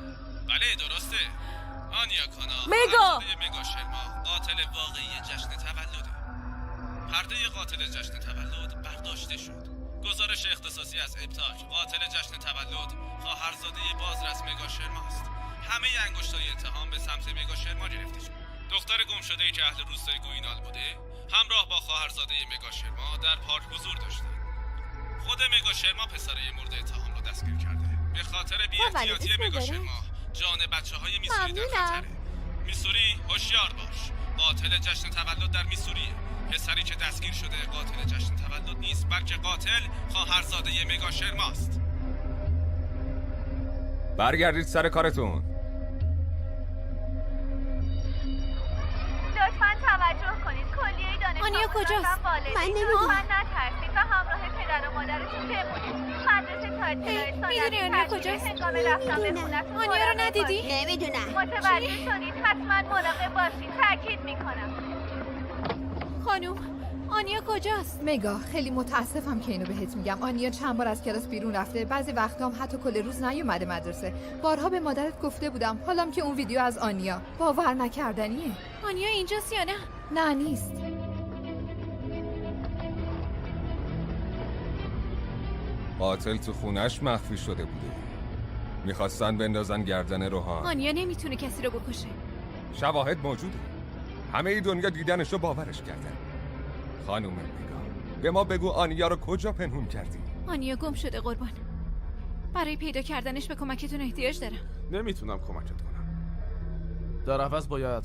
بله درسته. آنیا کانا مگا مگا شرما قاتل واقعی جشن تولده. پرده قاتل جشن تولد برداشته شد. گزارش اختصاصی از ابتاک قاتل جشن تولد خواهرزاده بازرس مگا شرماست. همه انگشتای اتهام به سمت مگا شرما گرفته شد. دختر گمشده‌ای که اهل روستای گوینال بوده همراه با خواهرزاده مگا شرما در پارک حضور داشتن. خود مگا شرما پسره مورد اتهام رو دستگیر کرده. به خاطر بی‌احتیاطی مگا شرما جان بچه‌های میسوری در خطره. میسوری هوشیار باش. قاتل جشن تولد در میسوریه. پسری که دستگیر شده قاتل جشن تولد نیست بلکه قاتل خواهرزاده مگا شرماست. برگردید سر کارتون. لطفاً توجه کنید. کلیه دانش آنیا کجاست؟ من نمیدونم. من نترسید و همراه پدر و مادرتون بمونید. مدرسه تا اطلاع میدونی آنیا کجاست؟ هنگام رفتن به خونتون آنیا رو ندیدی؟ نمیدونم. متوجه شدید. حتما مراقب باشید. تاکید میکنم. خانوم آنیا کجاست؟ مگا خیلی متاسفم که اینو بهت میگم. آنیا چند بار از کلاس بیرون رفته، بعضی وقتا هم حتی کل روز نیومده مدرسه. بارها به مادرت گفته بودم، حالم که اون ویدیو از آنیا باور نکردنیه. آنیا اینجاست یا نه؟ نه نیست. قاتل تو خونش مخفی شده بوده. میخواستن بندازن گردن روحان. آنیا نمیتونه کسی رو بکشه. شواهد موجوده. همه ای دنیا دیدنشو باورش کردن. خانم میگا به ما بگو آنیا رو کجا پنهون کردی؟ آنیا گم شده قربان. برای پیدا کردنش به کمکتون احتیاج دارم. نمیتونم کمکت کنم. در عوض باید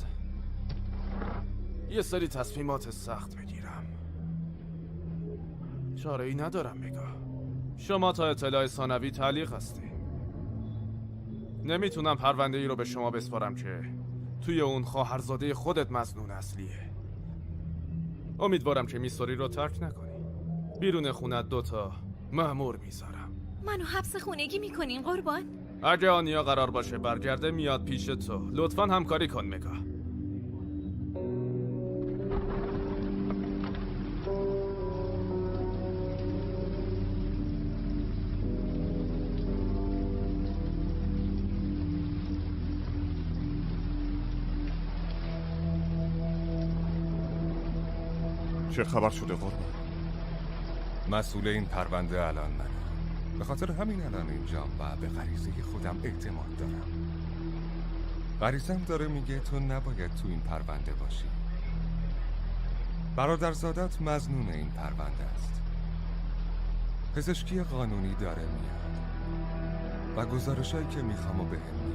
یه سری تصمیمات سخت بگیرم. چاره ای ندارم میگا. شما تا اطلاع ثانوی تعلیق هستی. نمیتونم پرونده ای رو به شما بسپارم که توی اون خواهرزاده خودت مظنون اصلیه. امیدوارم که میسوری رو ترک نکنی. بیرون خونت 2 مأمور میذارم. منو حبس خونگی میکنین قربان؟ اگه آنیا قرار باشه برگرده میاد پیش تو. لطفاً همکاری کن مگا. چه خبر شده قربان؟ مسئول این پرونده الان منم. به خاطر همین الان اینجام و به غریزه خودم اعتماد دارم. غریزم داره میگه تو نباید تو این پرونده باشی. برادرزادت مظنون این پرونده است. پزشکی قانونی داره میاد و گزارشایی که میخوام و بهم میده.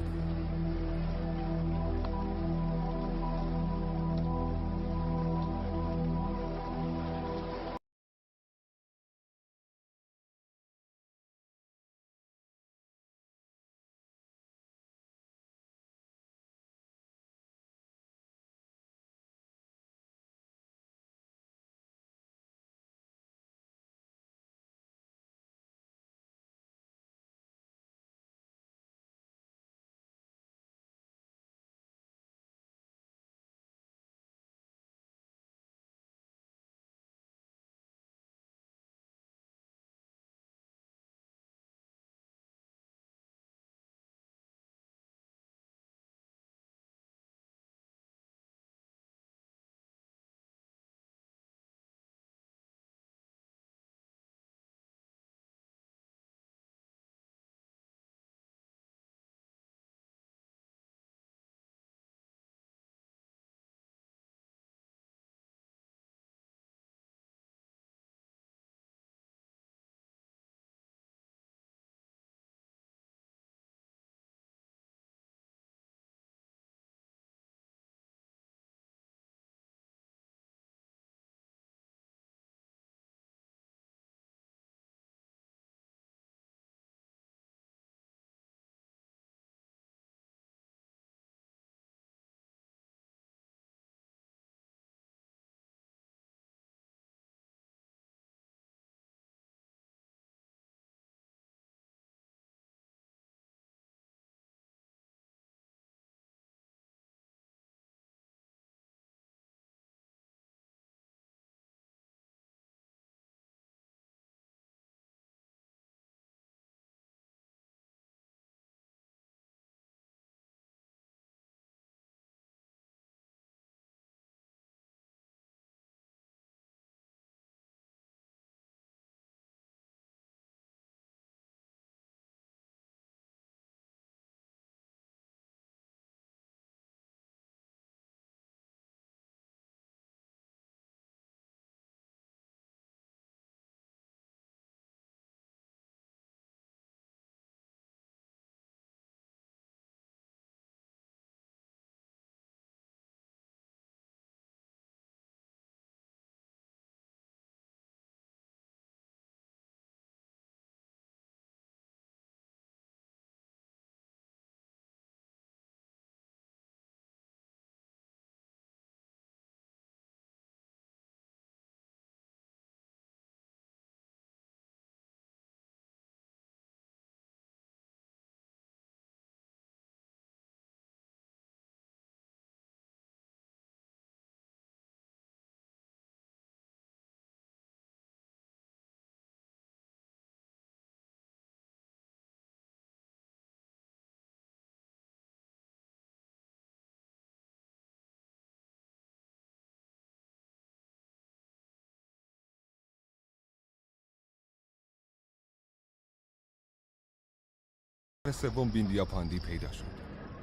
نصف سوم بیندیا پاندی پیدا شد.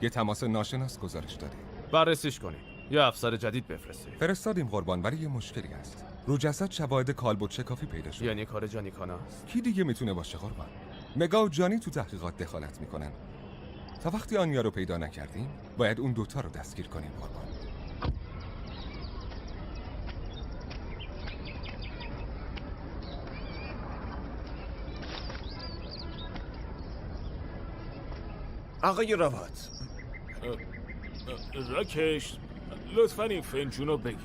یه تماس ناشناس گزارش داده. بررسیش کنید. یه افسر جدید بفرستید. فرستادیم قربان، ولی یه مشکلی هست. رو جسد شواهد کالبد شکافی پیدا شد. یعنی کار جانی کاناست. کی دیگه میتونه باشه قربان؟ مگا و جانی تو تحقیقات دخالت میکنن. تا وقتی آنیا رو پیدا نکردیم باید اون دوتا رو دستگیر کنیم قربان. آقای راوات، راکش لطفاً این فنجون رو بگیر.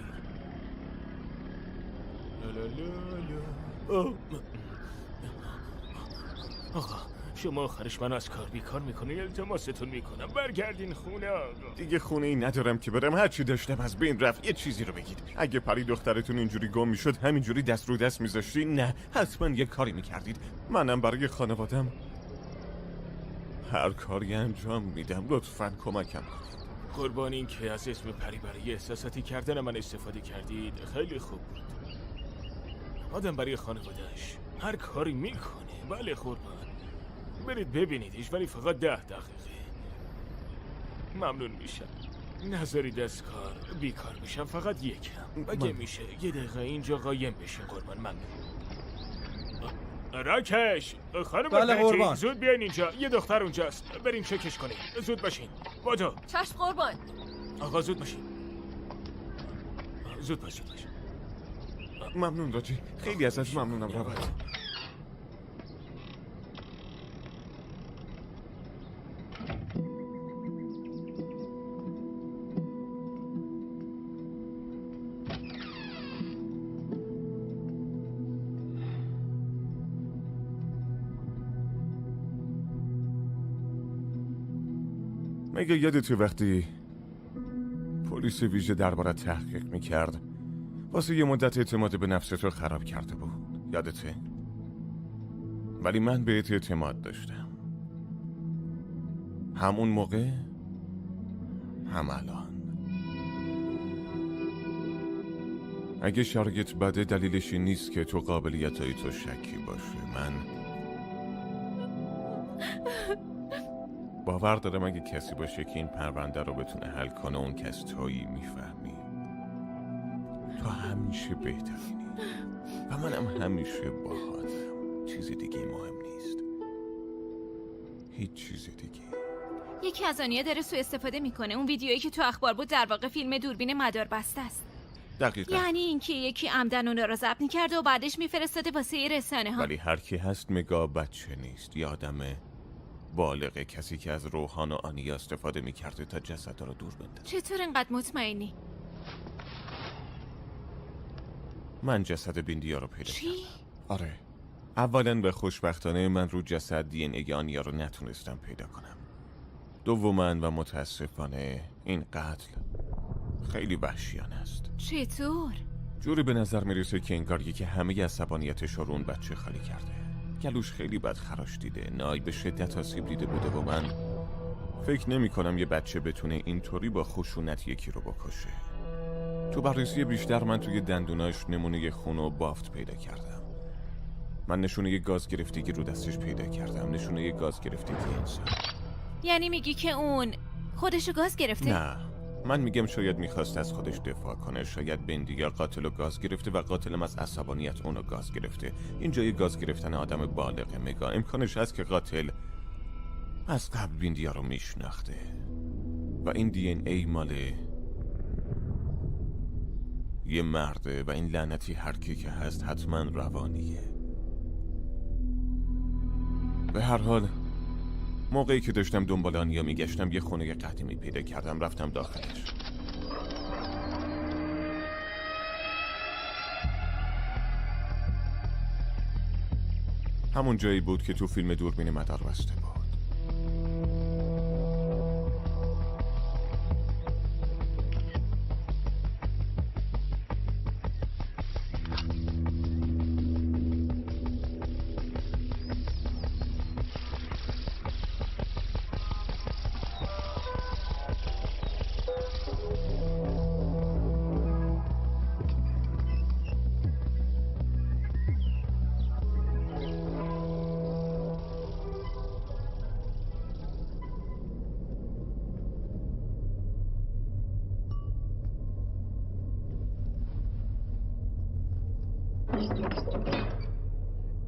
آقا شما آخرش من از کار بیکار میکنین. التماستون میکنم برگردین خونه. آقا دیگه خونه ای ندارم که برم. هرچی داشتم از بین رفت. یه چیزی رو بگید. اگه پری دخترتون اینجوری گم میشد همینجوری دست رو دست میذاشتی؟ نه، حتما یه کاری میکردید. منم برای خانوادم هر کاری انجام میدم. لطفاً کمکم کنید. قربان این که از اسم پری برای احساساتی کردن من استفاده کردید خیلی خوب بود. آدم برای خانوادهش هر کاری میکنه. بله قربان، برید ببینیدش، ولی فقط 10 دقیقه. ممنون میشم. نذارید از کار بیکار میشم. فقط یکم اگه میشه 1 دقیقه اینجا قایم بشین قربان. ممنون. راکش خانم بله قربان. زود بیاین اینجا. یه دختر اونجاست. بریم چکش کنیم. زود باشین. بادو. چشم قربان. آقا زود باشین. زود باش. ممنون راجی، خیلی ازت ممنونم راوات. مگه یادت وقتی پلیس ویژه درباره تحقیق میکرد واسه یه مدت اعتماد به نفست رو خراب کرده بود؟ یادته؟ ولی من بهت اعتماد داشتم، همون موقع هم الان. اگه شرایط بده دلیلش این نیست که تو قابلیتای تو شکی باشه. من باور دارم اگه کسی باشه که این پرونده رو بتونه حل کنه اون کس تویی. میفهمی؟ تو همیشه بهترینی و منم همیشه باهاتم. چیز دیگه مهم نیست. هیچ چیز دیگه. یکی از آنیا داره سوء استفاده میکنه. اون ویدیویی که تو اخبار بود در واقع فیلم دوربین مدار بسته است. دقیقاً. یعنی اینکه یکی عمدن اون رو ضبط میکرده و بعدش میفرستاده واسه رسانه ها. ولی هر کی هست مگا بچه نیست، یه آدم بالغه، کسی که از روحان و آنیا استفاده میکرده تا جسد رو دور بندازه. چطور انقدر مطمئنی؟ من جسد بیندیا رو پیدا چی؟ کردم. آره. اولا به خوشبختانه من رو جسد دی ان ای آنیا رو نتونستم پیدا کنم. دوما و متاسفانه این قتل خیلی وحشیانه است. چطور؟ جوری به نظر میرسه که انگار یکی همه عصبانیتش رو اون بچه خالی کرده. گلوش خیلی بد خراش دیده، نای به شدت آسیب دیده بوده و من فکر نمی کنم یه بچه بتونه اینطوری با خشونت یکی رو بکشه. تو بررسی بیشتر من توی دندوناش نمونه خون و بافت پیدا کردم. من نشونه گاز گرفتگی رو دستش پیدا کردم، نشونه گاز گرفتگی انسان. یعنی میگی که اون خودشو گاز گرفته؟ نه، من میگم شاید میخواست از خودش دفاع کنه. شاید بندیا قاتل و گاز گرفته و قاتلم از عصبانیت اونو گاز گرفته. اینجا یه گاز گرفتن آدم بالغه. مگا امکانش هست که قاتل از قبل بندیا رو میشناخته و این دی ان ای مال یه مرده و این لعنتی هر کی که هست حتما روانیه. به هر حال موقعی که داشتم دنبال آنیا میگشتم یه خونه قدیمی پیدا کردم، رفتم داخلش. همون جایی بود که تو فیلم دوربین مدار بسته بود.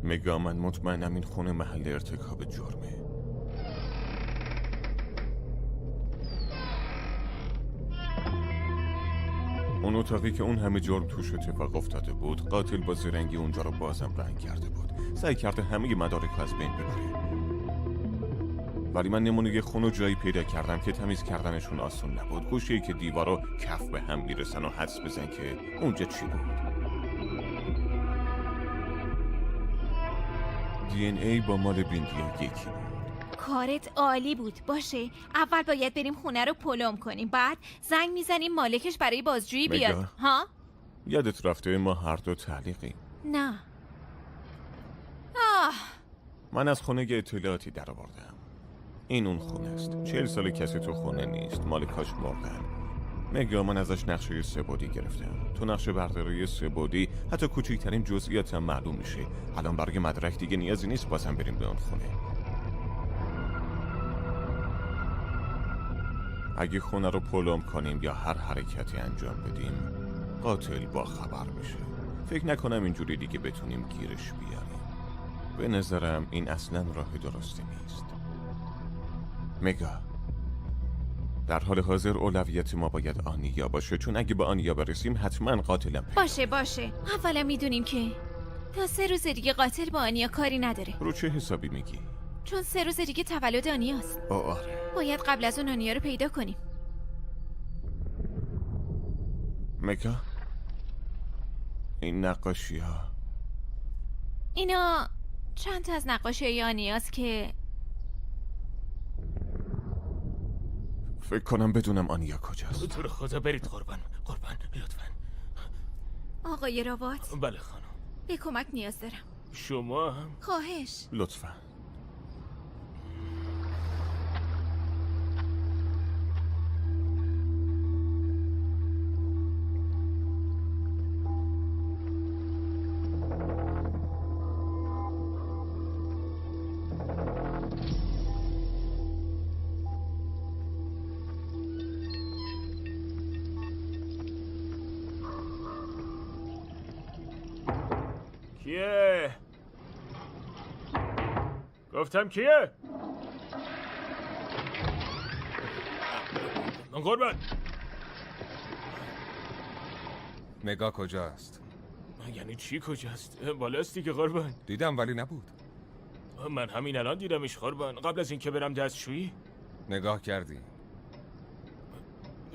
مگا، من مطمئنم این خونه محل ارتکاب جرمه. اون اتاقی که اون همه جرم توش اتفاق افتاده بود، قاتل با زرنگی اونجا رو بازم رنگ کرده بود. سعی کرده همه مدارک رو از بین ببره. ولی من نمونه خون و جایی پیدا کردم که تمیز کردنشون آسون نبود. گوشه‌ای که دیوارا کف به هم میرسن و حدس بزن که اونجا چی بود. دی ان ای با مال بیندیا یکی بود. کارت عالی بود. باشه، اول باید بریم خونه رو پلم کنیم، بعد زنگ میزنیم مالکش برای بازجویی بیاد. مگا؟ ها؟ یادت رفته ما هر دو تعلیقیم. نه. من از خونه اطلاعاتی در آوردم. این اون خونه است. 40 سال کسی تو خونه نیست. مالکاش مردن. مگا، من ازش نقشه سه‌بعدی گرفتم. تو نقشه برداری سه‌بعدی حتی کوچکترین جزئیات هم معلوم میشه. الان برای مدرک دیگه نیازی نیست بازم بریم به اون خونه. اگه خونه رو پلم کنیم یا هر حرکتی انجام بدیم، قاتل با خبر میشه. فکر نکنم اینجوری دیگه بتونیم گیرش بیاریم. به نظرم این اصلا راه درستی نیست. مگا، در حال حاضر اولویت ما باید آنیا باشه، چون اگه به آنیا برسیم حتما قاتلم باشه. اولا میدونیم که تا 3 روز دیگه قاتل با آنیا کاری نداره. رو چه حسابی میگی؟ چون 3 روز دیگه تولد آنیاست. آره. باید قبل از اون آنیا رو پیدا کنیم. مگا، این نقاشی ها، اینا چند تا از نقاشی آنیاست که فکر کنم بدونم آنیا کجاست. تو رو خدا برید قربان لطفا. آقای راوات. بله خانم. به کمک نیاز دارم. شما هم؟ خواهش. لطفا. کیه؟ گفتم کیه؟ من قربان. مگا کجاست؟ یعنی چی کجاست؟ بالاست دیگه قربان. دیدم ولی نبود. من همین الان دیدمش قربان، قبل از اینکه برم دستشویی. نگاه کردی؟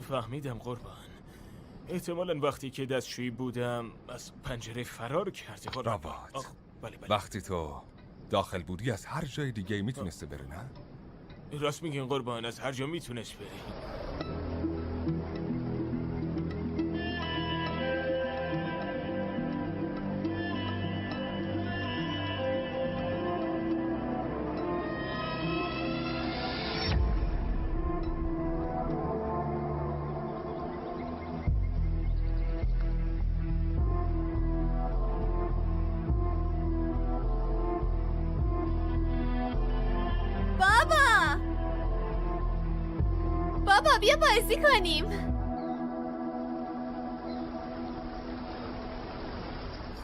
فهمیدم قربان. احتمالاً وقتی که دستشویی بودم از پنجره فرار کرده قربان. راوات. بله. وقتی تو داخل بودی از هر جای دیگه میتونسته بره، نه؟ راست میگین قربان، از هر جا میتونست بره. بابا بیا بازی کنیم.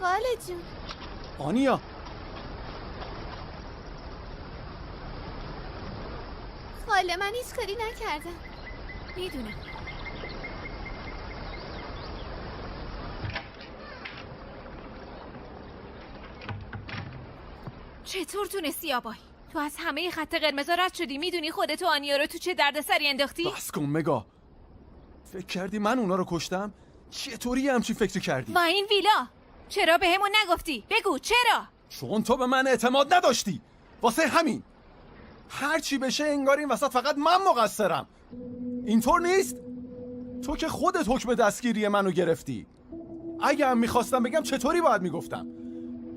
خاله جون. آنیا، خاله من هیچ کاری نکردم. میدونم. چطور تونستی آبای؟ تو از همه خط قرمزا رد شدی. میدونی خودتو آنیا رو تو چه دردسری انداختی؟ بس کن مگا. فکر کردی من اونا رو کشتم؟ چطوری همچین فکر کردی؟ و این ویلا چرا به همون نگفتی؟ بگو چرا؟ چون تو به من اعتماد نداشتی. واسه همین هر چی بشه انگار این وسط فقط من مقصرم. اینطور نیست؟ تو که خودت حکم دستگیری منو گرفتی. اگه هم میخواستم بگم چطوری باید میگفتم؟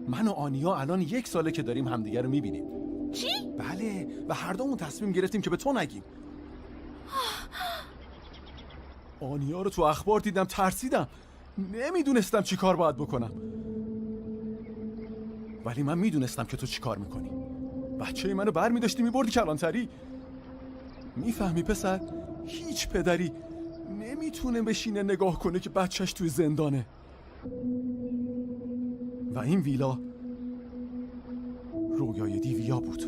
من و آنیا الان 1 ساله که داریم همدیگه رو میبینیم. چی؟ بله، و هر دومون تصمیم گرفتیم که به تو نگیم. آنیا رو تو اخبار دیدم، ترسیدم، نمیدونستم چی کار باید بکنم. ولی من میدونستم که تو چی کار میکنی. بچه منو بر میداشتی میبردی کلانتری. میفهمی پسر؟ هیچ پدری نمیتونه بشینه نگاه کنه که بچهش توی زندانه. و این ویلا رویای دیویا بود.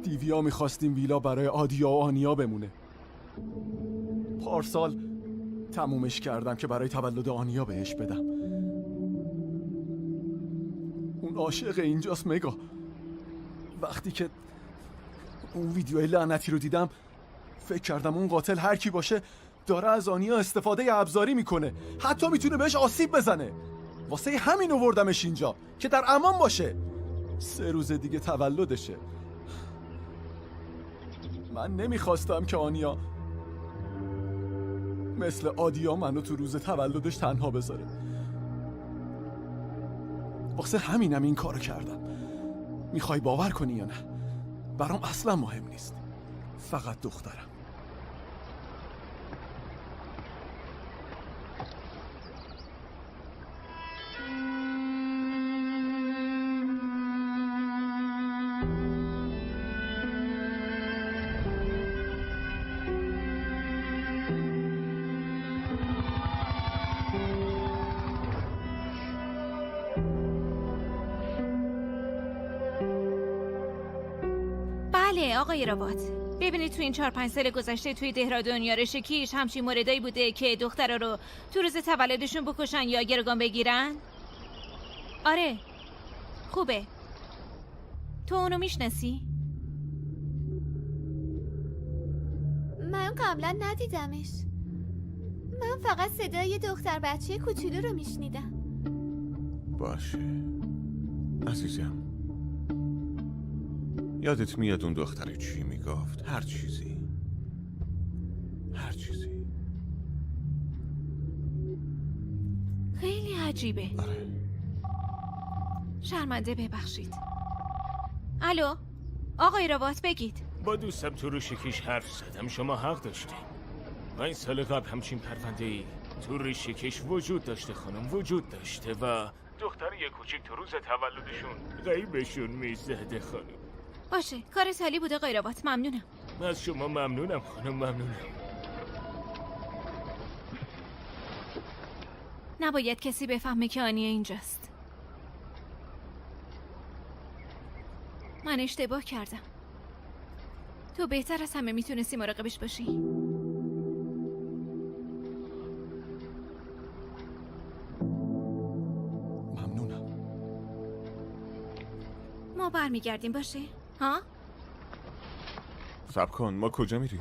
دیویا میخواست این ویلا برای آدیا و آنیا بمونه. پارسال تمومش کردم که برای تولد آنیا بهش بدم. اون عاشق اینجاست مگا. وقتی که اون ویدیوی لعنتی رو دیدم فکر کردم اون قاتل هر کی باشه داره از آنیا استفاده ابزاری میکنه، حتی میتونه بهش آسیب بزنه. واسه همین آوردمش اینجا که در امان باشه. 3 روز دیگه تولدشه. من نمیخواستم که آنیا مثل آدیا منو تو روز تولدش تنها بذاره. واسه همینم این کارو کردم. میخوای باور کنی یا نه؟ برام اصلا مهم نیست، فقط دخترم. آقای رباط، ببینید تو این 4-5 سال گذشته توی دهرادون یا رشکیش همچین موردایی بوده که دخترها رو تو روز تولدشون بکشن یا گروگان بگیرن؟ آره خوبه. تو اونو میشناسی؟ من قبلا ندیدمش. من فقط صدای دختر بچه کوچولو رو میشنیدم. باشه عزیزم، یادت میاد اون دختره چی میگفت؟ هر چیزی خیلی عجیبه. آره. شرمنده، ببخشید. الو آقای رباط بگید. با دوستم تو ریشیکیش حرف زدم، شما حق داشتیم. 5 سال قبل همچین پرونده‌ای تو ریشیکیش وجود داشته خانم، وجود داشته و دختر یه کوچیک تو روز تولدشون غیبشون میزده خانم. باشه کار سالی بوده آقای رباط، ممنونم. از شما ممنونم خانم، ممنونم. نباید کسی بفهمه که آنیا اینجاست. من اشتباه کردم. تو بهتر از همه میتونستی مراقبش باشی. ممنونم. ما برمیگردیم باشه؟ ها؟ صبر کن، ما کجا میریم؟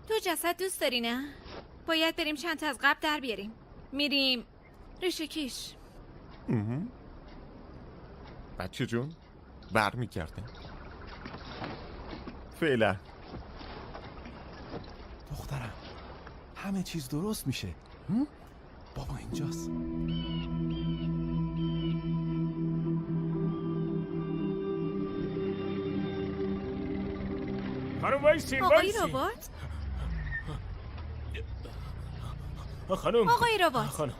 تو جسد دوست داری نه؟ باید بریم چند تا از قبل در بیاریم. میریم ریشیکیش. بچه جون برمیگردم فعلا. دخترم همه چیز درست میشه. بابا اینجاست. خانم وایسین. آقای رباط؟ خانم. آقای رباط. خانم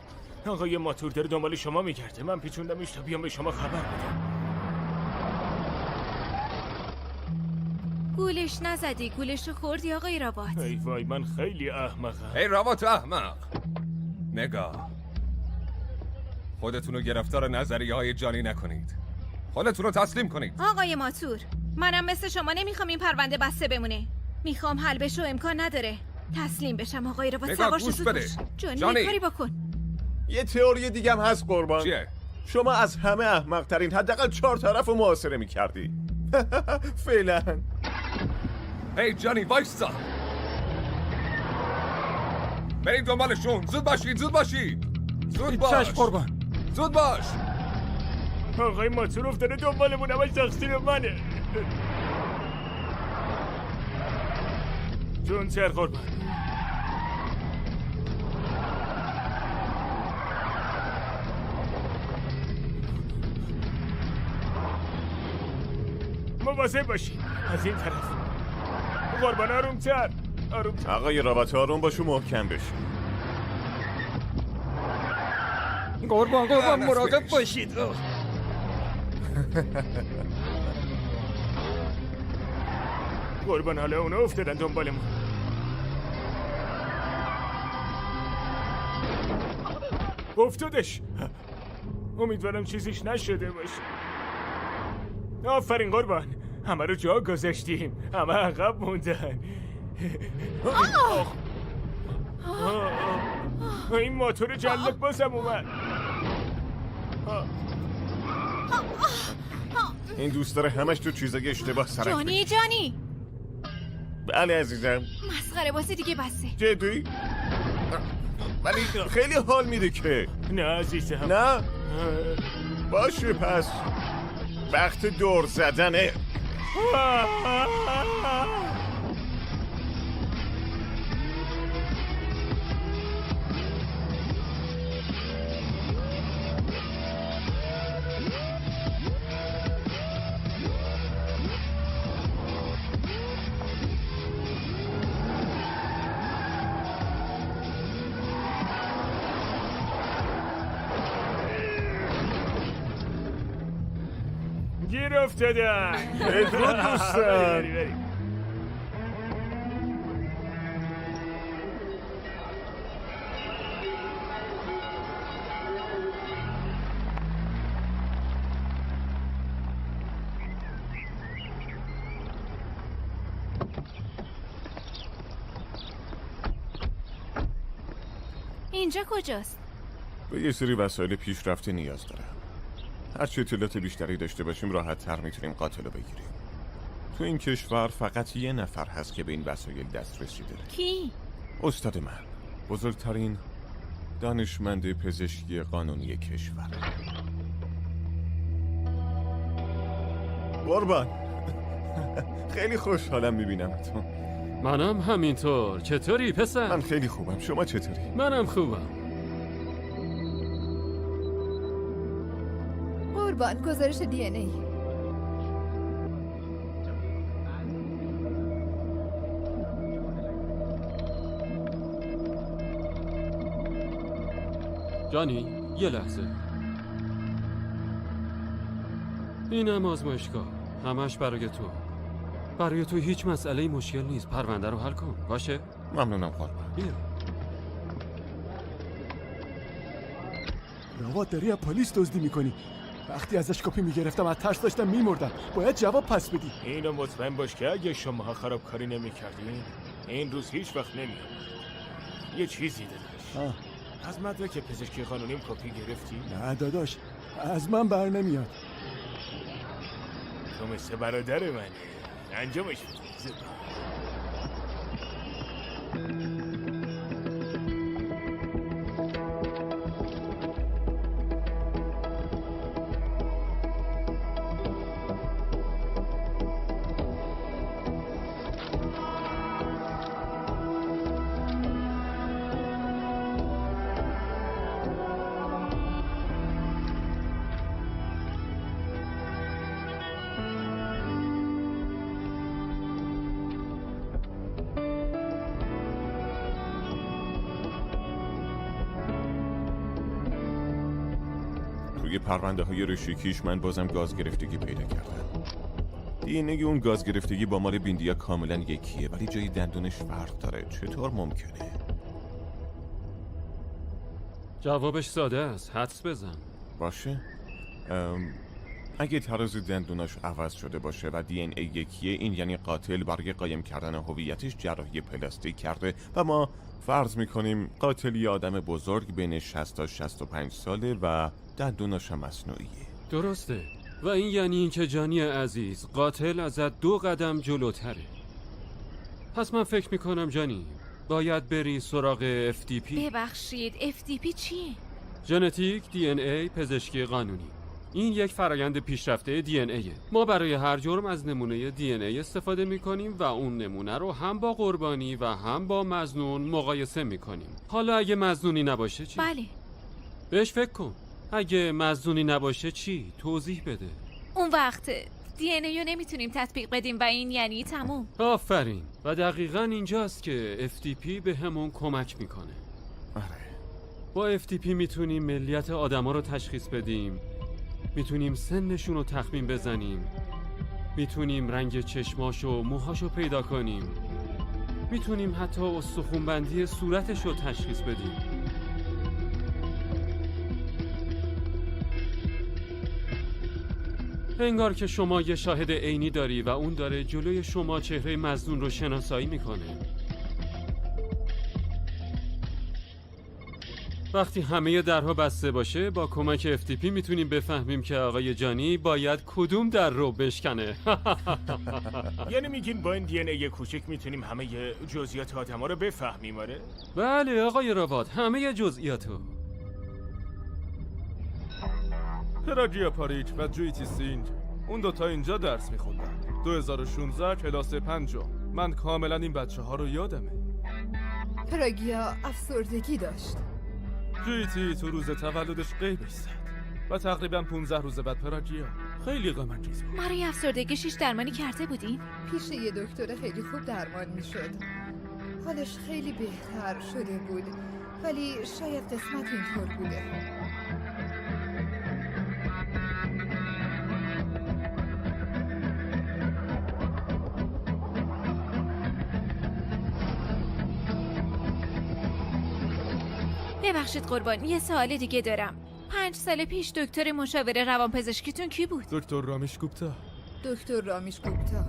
آقای ماتور داره دنبال شما میگرده. من پیچوندمش تا بیام به شما خبر بدم. گولش نزدی، گولش رو خوردی آقای رباط. ای وای من خیلی احمقم. ای رباط احمق، نگاه خودتون رو گرفتار نظریه های جانی نکنید، خودتون رو تسلیم کنید. آقای ماتور منم مثل شما نمیخوام این پرونده بسته بمونه، میخوام حل بشه و امکان نداره تسلیم بشم. آقای رباط سوارش زود باش. جانی کاری بکن. یه تئوری دیگه هم هست قربان. چیه؟ شما از همه احمق ترین، حداقل 4 طرف رو محاصره میکردی. فعلا. ای جانی وایسا، برید دنبالشون. زود باشید زود باشید. زود باش قربان. زود باش. آقای ماتور افتاده دنبالمون، همش تقصیر منه. جون چر قربان. مواظب باشی از این طرف. قربان آرومتر. آقای رباط آروم باش و محکم بشی. قربان مراقب باشید. قربان حالا اونا افتادن افتادش. امیدوارم چیزیش نشده باشه. آفرین قربان، همه رو جا گذاشتیم، همه عقب موندن. این موتور جلق بازم اومد. این دوست داره همش تو چیزای اشتباه سرک بگیره. جانی بله عزیزم. مسخره بازی دیگه بسه. جدی؟ ولی خیلی حال میده که. نه عزیزم. نه؟ باشه پس وقت دور زدنه. گیر افتادن. بدرود دوستان. اینجا کجاست؟ به یه سری وسایل پیشرفته نیاز دارم. هرچی اطلاعات بیشتری داشته باشیم راحت تر میتونیم قاتل رو بگیریم. تو این کشور فقط یه نفر هست که به این وسایل دسترسی داره. کی؟ استاد من، بزرگترین دانشمند پزشکی قانونی کشور. قربان، خیلی خوشحالم میبینمتون. منم همینطور. چطوری پسر؟ من خیلی خوبم، شما چطوری؟ منم خوبم. قربان، گزارش دی ان ای. جانی یه لحظه. اینم آزمایشگاه، همش برای تو. برای تو هیچ مسئله مشکل نیست. پرونده رو حل کن باشه؟ ممنونم قربان. بیا. رواد داری از پلیس دزدی میکنی. وقتی ازش کپی میگرفتم از ترس داشتم میمردم. باید جواب پس بدی. اینو مطمئن باش که اگه شما خرابکاری نمی‌کردین این روز هیچ وقت نمیاد. یه چیزی داداش. از مدرک پزشکی قانونیم کپی گرفتی؟ نه داداش، از من بر نمیاد. تو مثل برادر منی. انجامش بده. توی پرونده های ریشیکیش من بازم گاز گرفتگی پیدا کردم. دی اون گاز گرفتگی با مال بیندیا کاملا یکیه، ولی جای دندونش فرق داره. چطور ممکنه؟ جوابش ساده است. حدس بزن. باشه. اگه تراز دندوناش عوض شده باشه و دی ان ای یکیه، این یعنی قاتل برای قایم کردن هویتش جراحی پلاستیک کرده و ما فرض میکنیم قاتل یه آدم بزرگ بین 60 تا 65 ساله و دندوناش مصنوعیه. درسته. و این یعنی اینکه جانی عزیز قاتل ازت 2 قدم جلوتره. پس من فکر میکنم جانی باید بری سراغ FTP. ببخشید FTP چیه؟ ژنتیک DNA پزشکی قانونی. این یک فرایند پیشرفته DNA. ما برای هر جرم از نمونه DNA استفاده میکنیم و اون نمونه رو هم با قربانی و هم با مظنون مقایسه میکنیم. حالا اگه مظنونی نباشه چی؟ بله. بهش فکر کن. اگه مظنونی نباشه چی؟ توضیح بده. اون وقت DNA رو نمیتونیم تطبیق بدیم و این یعنی تموم. آفرین. و دقیقاً اینجاست که FTP به همون کمک میکنه. آره. با FTP میتونیم ملیت آدما رو تشخیص بدیم، میتونیم سنشون رو تخمین بزنیم، میتونیم رنگ چشماش و موهاشو پیدا کنیم، میتونیم حتی استخونبندی صورتش رو تشخیص بدیم. انگار که شما یه شاهد عینی داری و اون داره جلوی شما چهره مظنون رو شناسایی میکنه. وقتی همه درها بسته باشه با کمک FTP میتونیم بفهمیم که آقای جانی باید کدوم در رو بشکنه. یعنی میگین با این DNA کوچک میتونیم همه جزئیات آدما رو بفهمیم؟ آره؟ بله آقای راوات، همه جزئیاتو. پراگیا پاریچ و جویتی سینج اون دوتا اینجا درس میخوندن. 2016 کلاس 5. من کاملا این بچه ها رو یادمه. پراگیا افسردگی داشت. جویتی تو روز تولدش قیبش زد و تقریبا 15 روز بعد پراگیا. خیلی غم انگیز بود. برای افسردگی شیش درمانی کرده بودین؟ پیش یه دکتر خیلی خوب درمان میشد. حالش خیلی بهتر شده بود، ولی شاید قسمت اینطور بوده. ببخشید قربان، یه سوال دیگه دارم. 5 سال پیش دکتر مشاور روانپزشکیتون کی بود؟ دکتر رامیش گوپتا. دکتر رامیش گوپتا.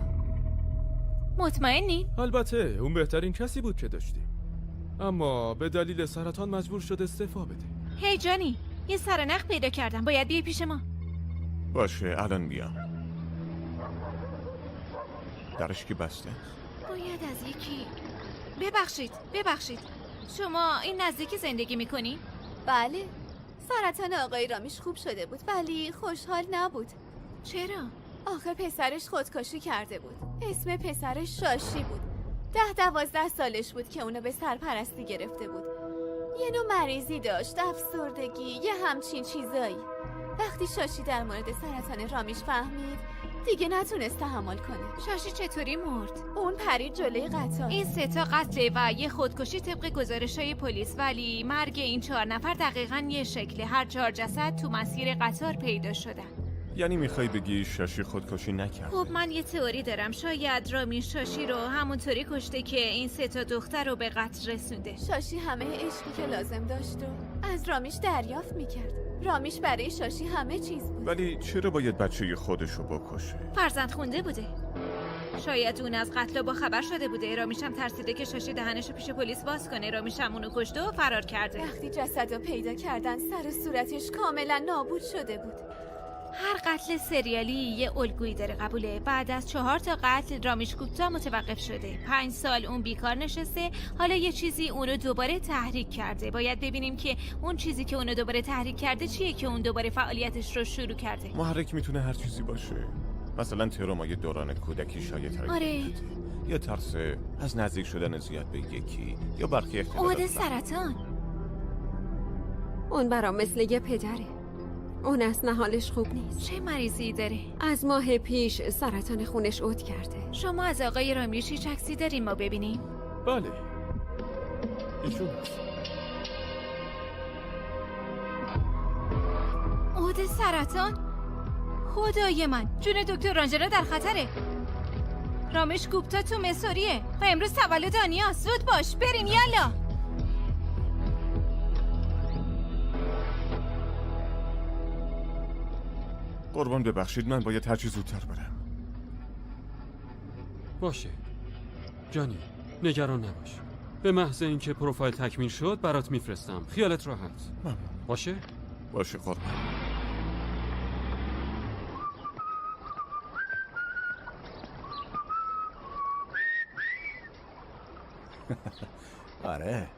مطمئنی؟ البته اون بهترین کسی بود که داشتیم، اما به دلیل سرطان مجبور شد استعفا بده. هی جانی، یه سرنخ پیدا کردم، باید بیای پیش ما. باشه الان میام. درش که بسته؟ باید از یکی... ببخشید شما این نزدیکی زندگی میکنی؟ بله، سرطان آقای رامیش خوب شده بود ولی خوشحال نبود. چرا؟ آخه پسرش خودکشی کرده بود. اسم پسرش شاشی بود. 10-12 سالش بود که اونو به سرپرستی گرفته بود. یه نوع مریضی داشت، افسردگی، یه همچین چیزایی. وقتی شاشی در مورد سرطان رامیش فهمید دیگه نتونست تحمل کنه. شاشی چطوری مرد؟ اون پرید جلوی قطار. این 3 تا قتل و یه خودکشی طبق گزارش‌های پلیس، ولی مرگ این 4 نفر دقیقاً یه شکله. هر 4 جسد تو مسیر قطار پیدا شدن. یعنی میخوای بگی شاشی خودکشی نکرد؟ خب من یه تئوری دارم، شاید رامی شاشی رو همونطوری کشته که این 3 تا دختر رو به قتل رسونده. شاشی همه عشقی که لازم داشت و از رامیش دریافت میکرد. رامیش برای شاشی همه چیز بود. ولی چرا باید بچه خودش رو بکشه؟ فرزند خونده بوده. شاید اون از قتل با خبر شده بوده. رامیش هم ترسیده که شاشی دهنش رو پیش پلیس باز کنه. رامیش هم اونو کشته و فرار کرده. وقتی جسد رو پیدا کردن سر صورتش کاملا نابود شده بود. هر قتل سریالی یه الگویی داره، قبوله. بعد از 4 تا قتل رامیش گوپتا متوقف شده. 5 سال اون بیکار نشسته. حالا یه چیزی اونو دوباره تحریک کرده. باید ببینیم که اون چیزی که اونو دوباره تحریک کرده چیه که اون دوباره فعالیتش رو شروع کرده. محرک میتونه هر چیزی باشه. مثلا ترومای دوران کودکی شاید آره. یا ترس از نزدیک شدن زیاد به یکی، یا برخی اختلالات عقده سرطان. اون برام مثل یه پدره. اون اصلا حالش خوب نیست. چه مریضی داره؟ از ماه پیش سرطان خونش عود کرده. شما از آقای رامیش هیچ عکسی داریم ما ببینیم؟ بله ایشون هست. عود سرطان؟ خدای من، جون دکتر رانجرا در خطره. رامیش گوپتا تو مسوریه و امروز تولد آنیا. زود باش بریم یالا. قربان ببخشید، من باید هرچی زودتر برم. باشه جانی، نگران نباش. به محض اینکه پروفایل تکمیل شد برات میفرستم، خیالت راحت. ممنون. باشه قربان. آره.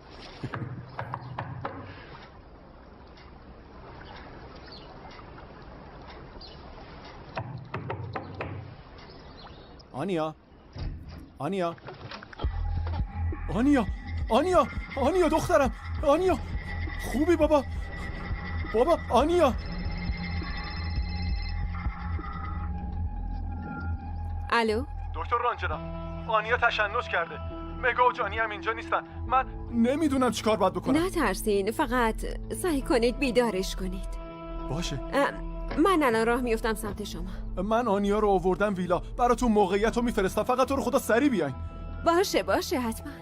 آنیا دخترم. آنیا خوبی بابا آنیا. الو دکتر رانجرا، آنیا تشنج کرده. مگا و جانی هم اینجا نیستن. من نمیدونم چیکار باید بکنم. نترسین، فقط سعی کنید بیدارش کنید. باشه. من الان راه میفتم سمت شما. من آنیا رو آوردم ویلا، براتون موقعیت رو میفرستم، فقط تو رو خدا سریع بیاین. باشه حتما.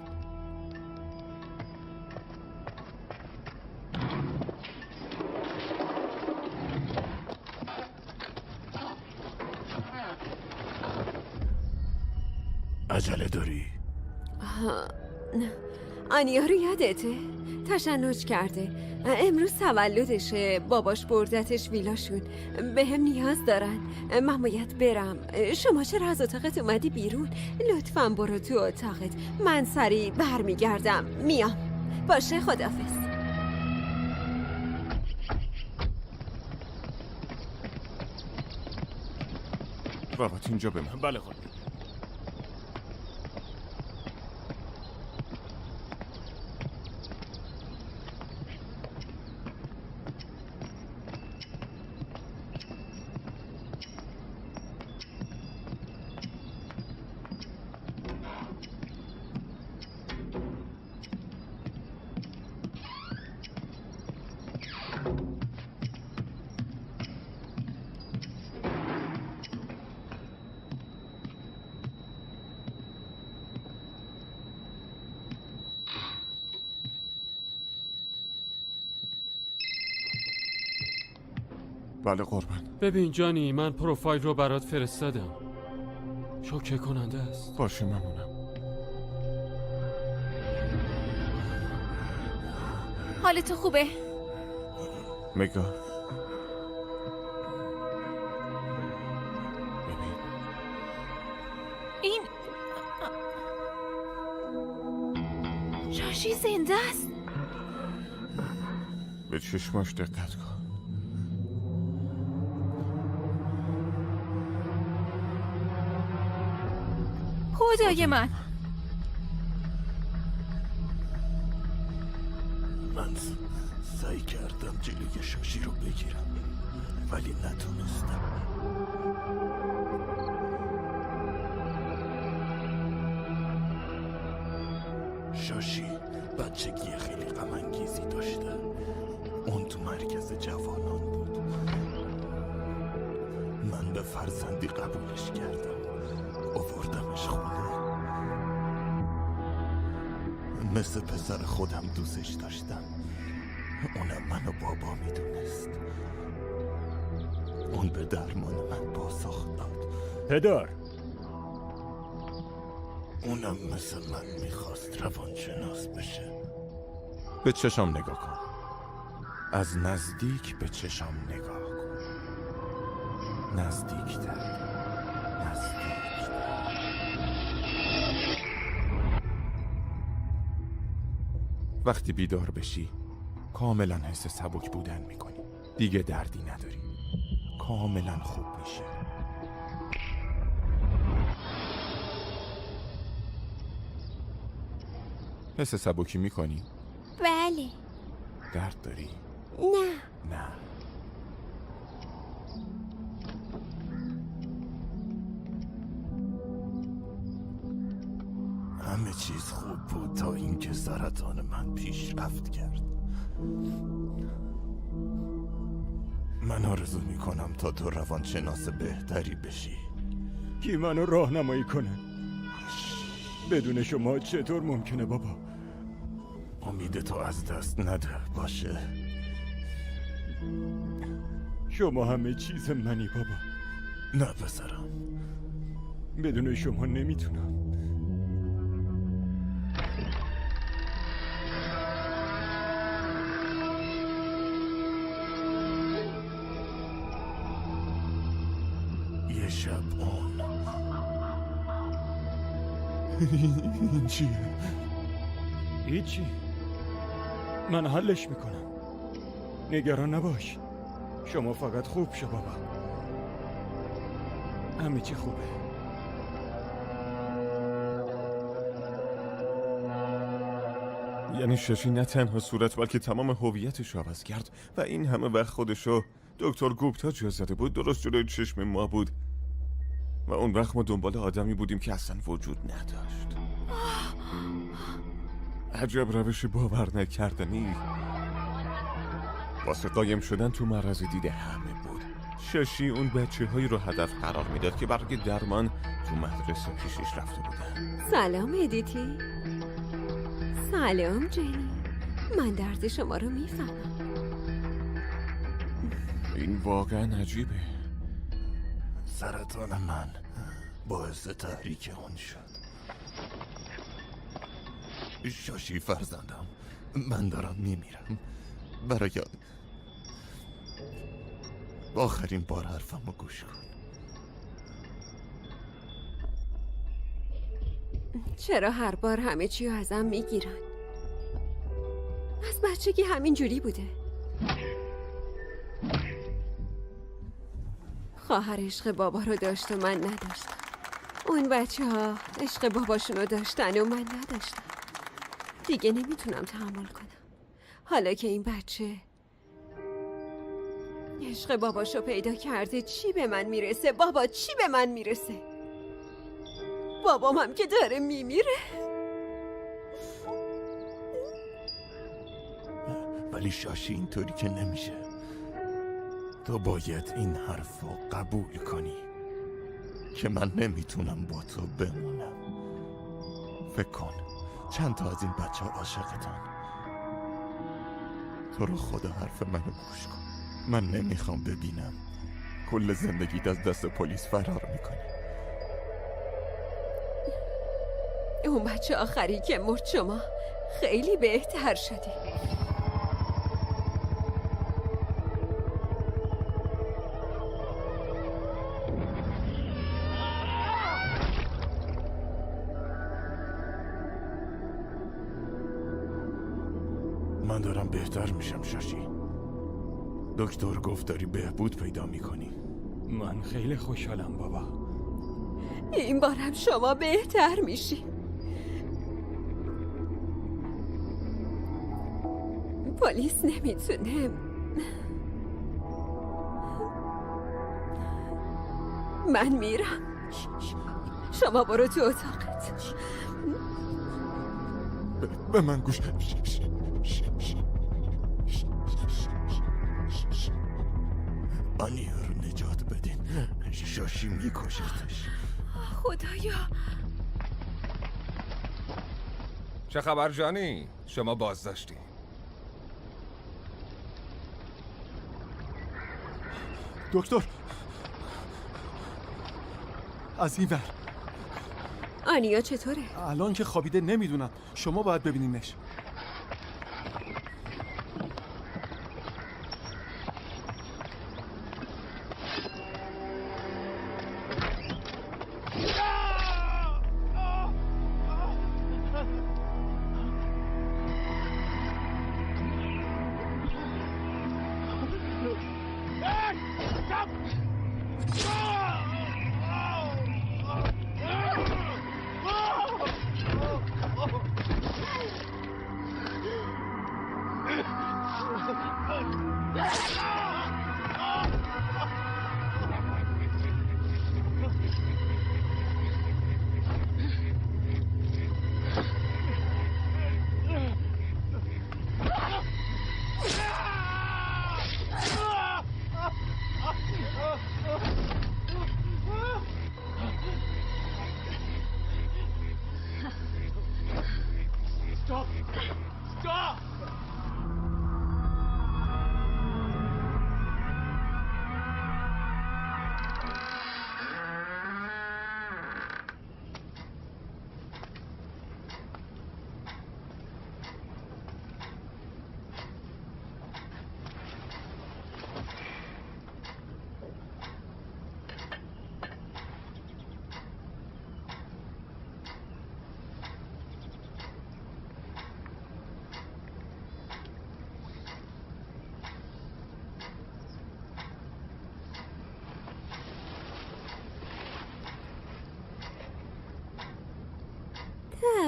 عجله داری؟ نه آنیا رو یادته؟ تشنج کرده. امروز تولدشه، باباش بردتش ویلاشون. به هم نیاز دارن. من باید برم. شما چرا از اتاقت اومدی بیرون؟ لطفاً برو تو اتاقت. من سریع برمیگردم. میام. باشه، خداحافظ. رابط اینجا بمون. بله خود. بله قربان. ببین جانی، من پروفایل رو برات فرستادم. شوکه کننده است. باشه ممنونم. حالت خوبه؟ مگا این شاشی زنده است. به چشماش دقت کن. خدای من، من سعی کردم جلوی شاشی رو بگیرم ولی نتونستم. شاشی بچگی خیلی غم انگیزی داشته. اون تو مرکز جوانان بود. من به فرزندی قبولش کردم، آوردمش خونه. مثل پسر خودم دوستش داشتم. اونم منو بابا میدونست. اون به درمان من پاسخ داد. پدر، اونم مثل من میخواست روانشناس بشه. به چشام نگاه کن. از نزدیک به چشام نگاه کن. نزدیکتر. وقتی بیدار بشی کاملا حس سبک بودن میکنی. دیگه دردی نداری. کاملا خوب میشه. حس سبکی میکنی؟ بله. درد داری؟ نه. همه چیز خوب بود تا اینکه سرطان من پیشرفت کرد. من آرزو میکنم تا تو روانشناس بهتری بشی. کی منو راهنمایی کنه؟ بدون شما چطور ممکنه بابا؟ امید تو از دست نده باشه. شما همه چیز منی بابا. نه پسرم، بدون شما نمیتونم. یه شب اون این چیه؟ هیچی. من حلش میکنم. نگران نباش. شما فقط خوب شو بابا. همه چی خوبه. یعنی شاشی نه تنها صورت بلکه تمام هویتش رو عوض کرد و این همه وقت خودشو دکتر گوپتا جا زده بود، درست جلوی چشم ما بود و اون وقت ما دنبال آدمی بودیم که اصلا وجود نداشت. عجب روش باور نکردنی. واسه قایم شدن تو معرض دید همه بود. شاشی اون بچه‌هایی رو هدف قرار میداد که برای درمان تو مدرسه پیشش رفته بودن. سلام ادیتی. سلام جنی. من درد شما رو میفهمم. این واقعا عجیبه. سرطان من باعث تحریک اون شد. شاشی فرزندم، من دارم میمیرم. برای آخرین بار حرفمو گوش کن. چرا هر بار همه چی رو ازم میگیرن؟ از بچگی همین جوری بوده. خواهر عشق بابا رو داشت و من نداشتم. اون بچه ها عشق باباشون رو داشتن و من نداشتم. دیگه نمیتونم تحمل کنم. حالا که این بچه عشق باباشو پیدا کرده، چی به من میرسه؟ بابا چی به من میرسه؟ بابام هم که داره میمیره. ولی شاشی اینطوری که نمیشه. تو باید این حرف رو قبول کنی که من نمیتونم با تو بمونم. فکر کن چند تا از این بچه ها عاشقتن. تو رو خدا حرف منو گوش کن. من نمیخوام ببینم کل زندگیت از دست پلیس فرار میکنی. اون بچه آخری که مرد شما خیلی بهتر شدی. من دارم بهتر میشم شاشی. دکتر گفت داری بهبود پیدا میکنی. من خیلی خوشحالم بابا. این بارم شما بهتر میشی. پلیس نمیتونه. من میرم. شما برو تو اتاقت. به من گوش. آنیا رو نجات بدین. شاشی میکشتش. خدایا. چه خبر جانی؟ شما بازداشتی؟ دکتر از این ور. آنیا چطوره؟ الان که خوابیده نمیدونم. شما باید ببینینش.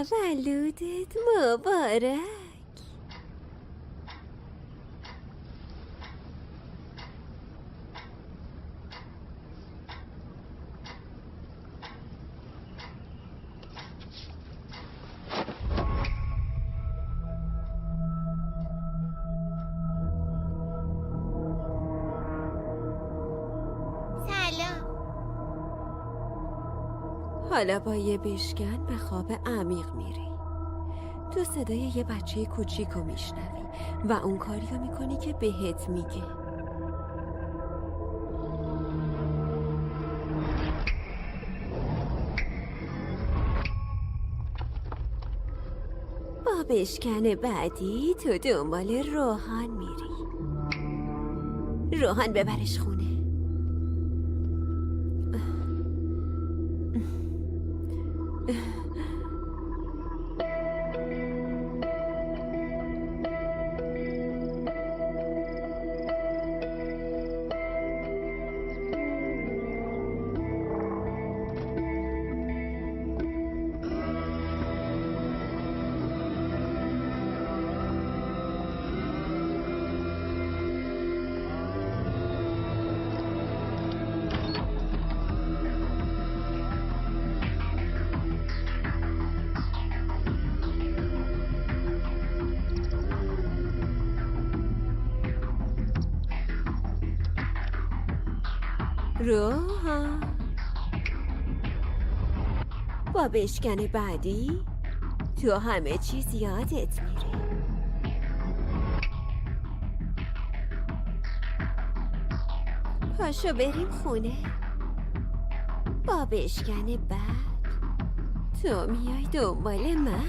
تولدت مبارک. حالا با یه بشکن به خواب عمیق میری. تو صدای یه بچه کوچیکو میشنوی و اون کاریو میکنی که بهت میگه. با با بشکن بعدی تو دنبال روحان میری. روحان ببرش خونه. روحان با بشکن بعدی تو همه چیز یادت میره. پاشو بریم خونه. با بشکن بعد تو میای دنبال من.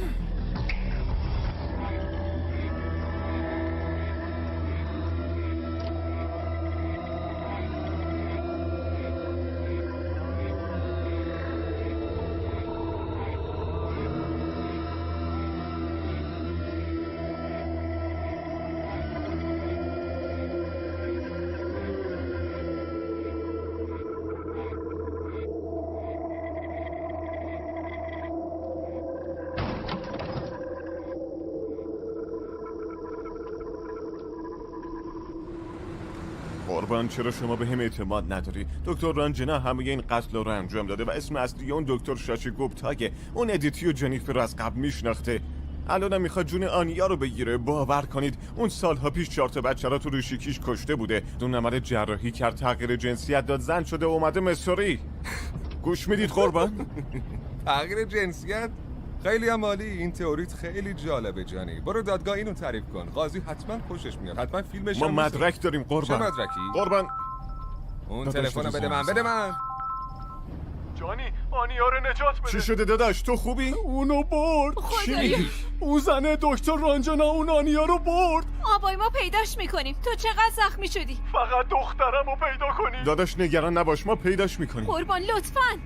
قربان چرا شما به هم اعتماد نداری؟ دکتر رانجنا همه این قتل رو انجام داده و اسم اصلی اون دکتر شاشی گوپتاگه. اون ادیتی و جنیفر رو از قبل میشناخته. الانم میخواد جون آنیا رو بگیره. باور کنید اون سالها پیش 4 تا بچه رو تو ریشیکیش کشته بوده. دون عمل جراحی کرد، تغییر جنسیت داد، زن شده و اومده مصری. گوش میدید قربان؟ تغییر جنسیت؟ خیلی هم عالی. این تئوریت خیلی جالبه جانی. برو دادگاه اینو تعریف کن. قاضی حتما خوشش میاد. حتما فیلمش ما هم مدرک داریم قربان. چه مدرکی؟ قربان اون تلفن بده من. جانی آنیا رو نجات بده. چی شده داداش؟ تو خوبی؟ اونو برد. چی میگی؟ اون زنه دکتر رانجنا اون آنیا رو برد. آبای ما پیداش میکنیم. تو چقدر زخمی شدی؟ فقط دخترم رو پیدا کنی. داداش نگران نباش، ما پیداش میکنیم. قربان لطفاً.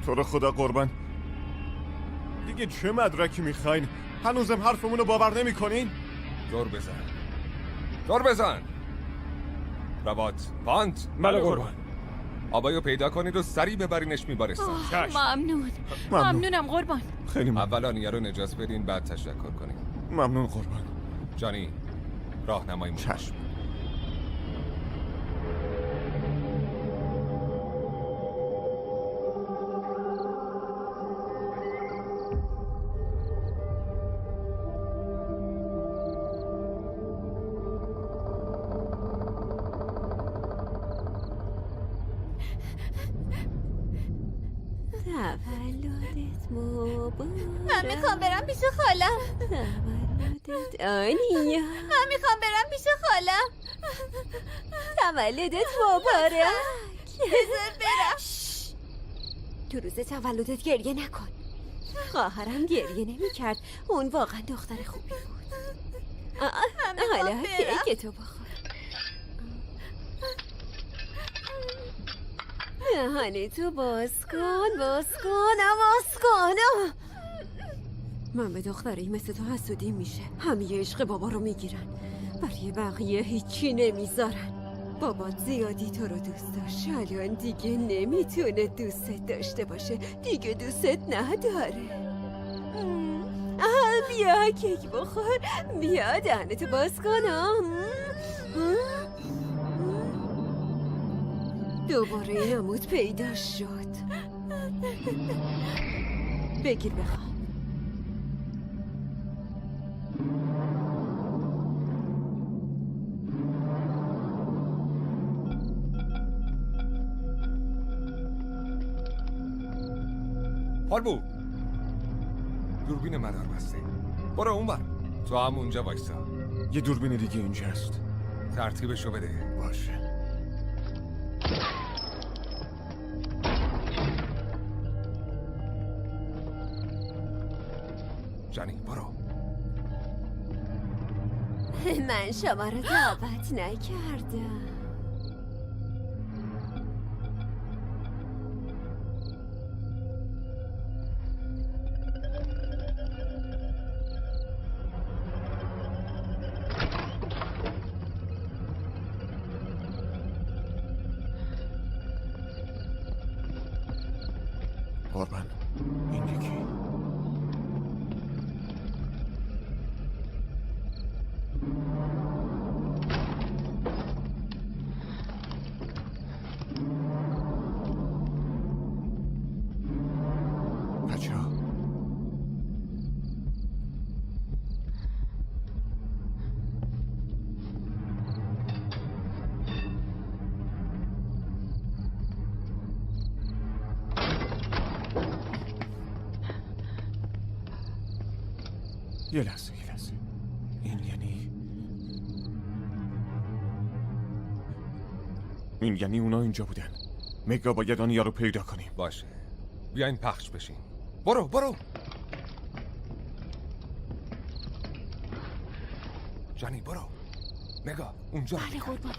تو رو خدا قربان، دیگه چه مدرکی میخواین؟ هنوزم حرفمون رو باور نمیکنین؟ دور بزن. روات پانت. بله قربان. آبایو پیدا کنید و سریع ببرینش میبارستان. ممنونم قربان. خیلی ممنون. اول آنیا رو نجات بدین بعد تشکر کنین. ممنون قربان. جانی راهنمایی چشم. تولدت مبارک. من میخوام برم پیش خالم. تولدت آنیا. من میخوام برم پیش خالم. تولدت مبارک. بذار برم. تو روز تولدت گریه نکن. خواهرم گریه نمی کرد. اون واقعا دختر خوبی بود. حالا کیک تو بخور. دهانه تو باز کن. من به دختری مثل تو حسودی میشه. همه عشق بابا رو میگیرن، برای بقیه هیچی نمیذارن. بابات زیادی تو رو دوست داشت، الان دیگه نمیتونه دوستت داشته باشه. دیگه دوستت نداره. بیا کیک بخور. بیا دهنتو باز کن. دوباره عمود پیدا شد. بگیر بخواب. پالبو دوربین مدار بسته. برو اون بر. تو هم اونجا وایسا. یه دوربین دیگه اینجاست. ترتیبشو بده. باشه. جانی برو. من شما رو دعوت نکردم. قربان این یکی بچه ها یه لحظه این یعنی اونا اینجا بودن. مگا باید آنیا رو پیدا کنیم. باشه بیاین پخش بشین. برو جانی برو. مگا اونجا. بله قربان.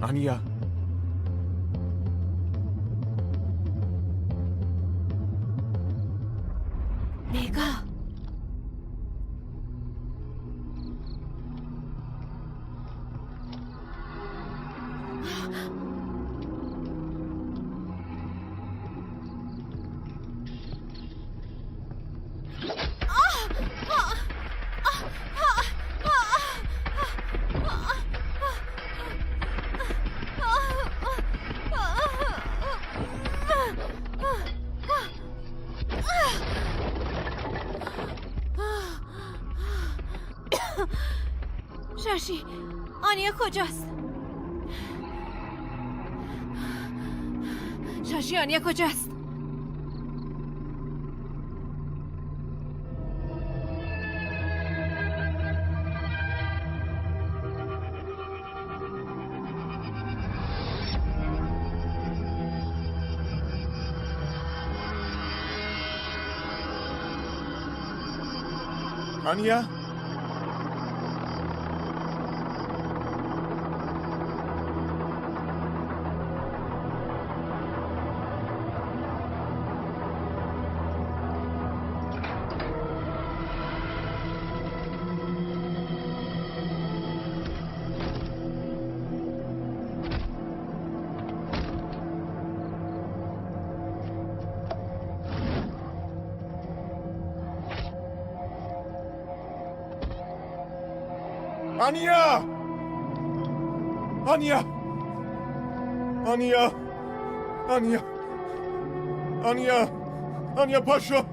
آنیا مگا شاشی آنیا کجاست؟ شاشی آنیا کجاست؟ آنیا آنیا آنیا آنیا آنیا آنیا آنیا پاشو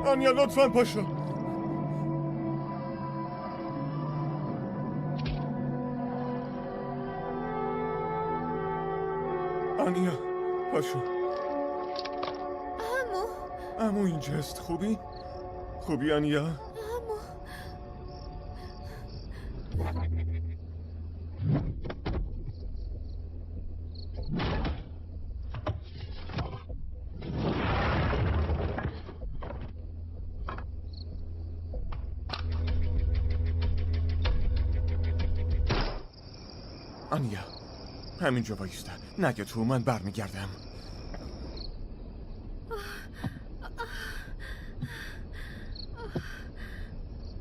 آنیا لطفاً پاشو آنیا پاشو عمو اینجاست خوبی آنیا آنیا همینجا وایستا نگه تو من برمیگردم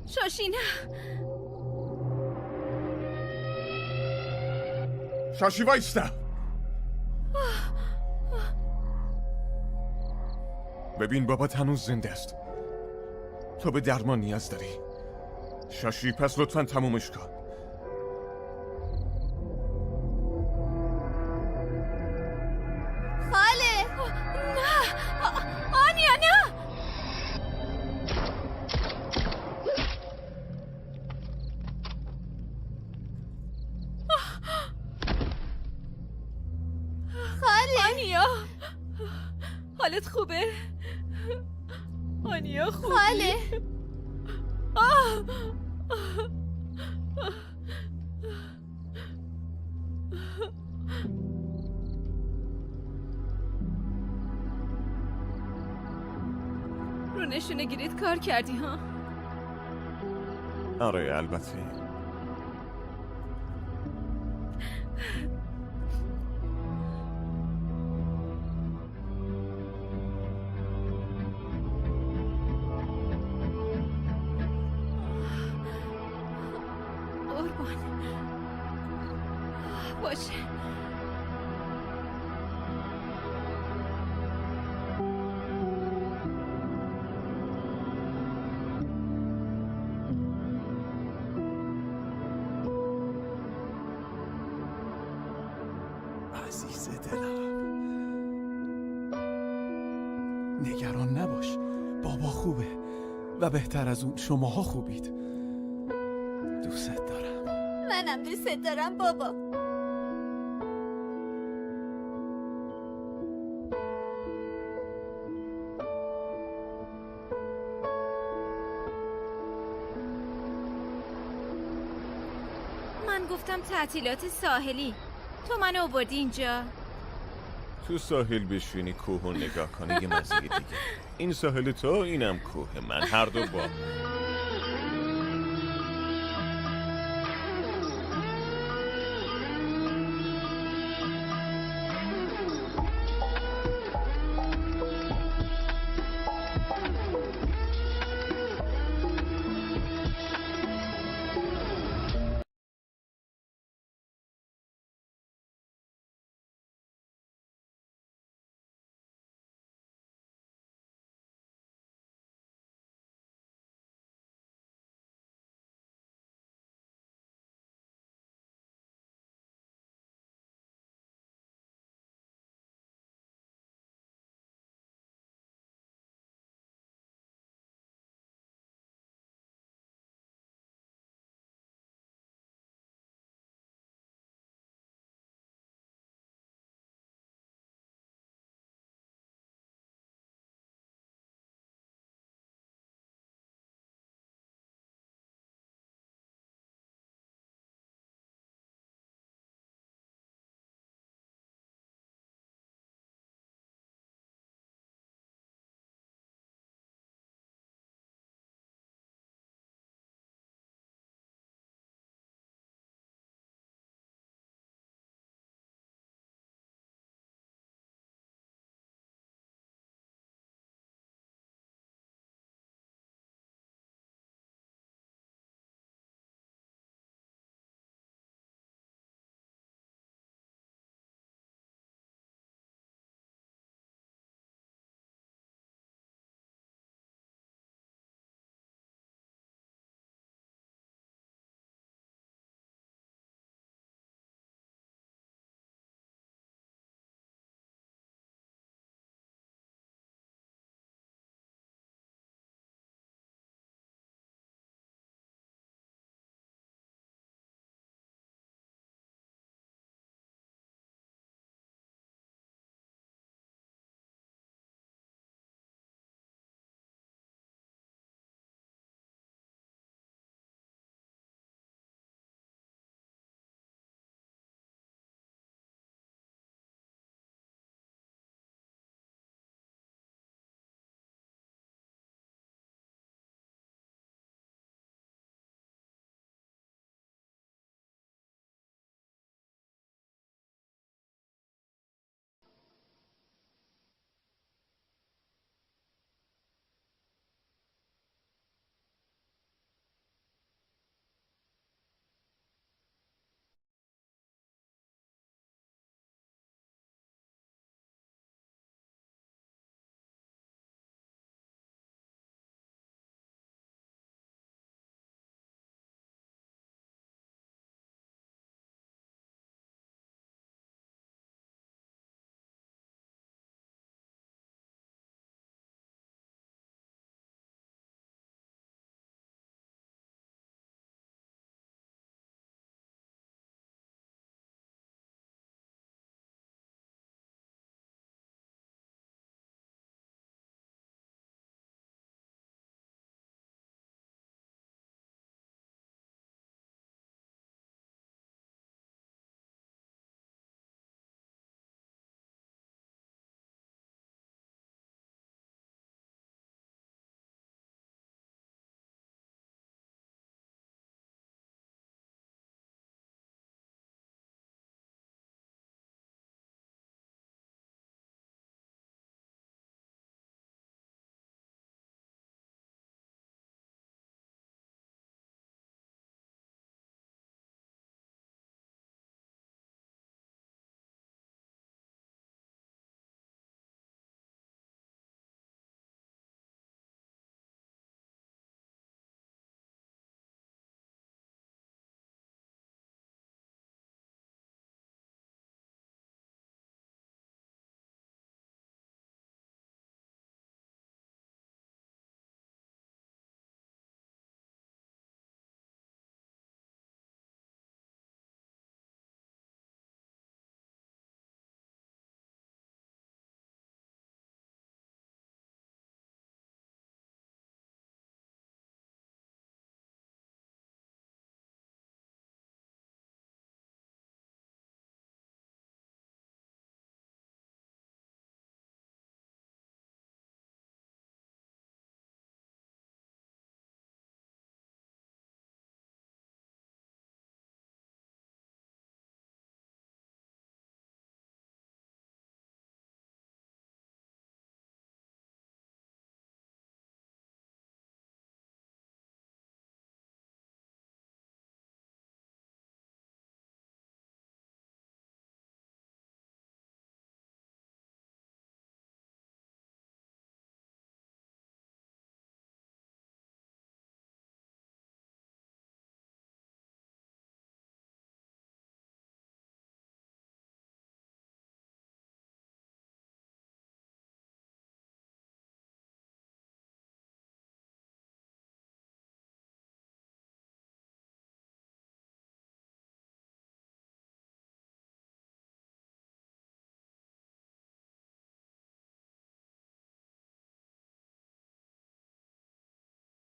شاشی نه شاشی وایستا. ببین بابات هنوز زنده است. تو به درمان نیاز داری. شاشی پس لطفاً تمومش کن. خاله نه آنیا نه. خاله آنیا حالت خوبه؟ آنیا خوبی؟ خاله رو نشونه گیریت کار کردی ها؟ آره البته. قربان باشه. عزیز دلم، نگران نباش، بابا خوبه و بهتر از اون شماها خوبید. دوست دارم. منم دوست دارم بابا. من گفتم تعطیلات ساحلی، تو منو آوردی اینجا. تو ساحل بشینی کوه و نگاه کنی یه مزه دیگه. این ساحل تو، اینم کوه من، هر دو با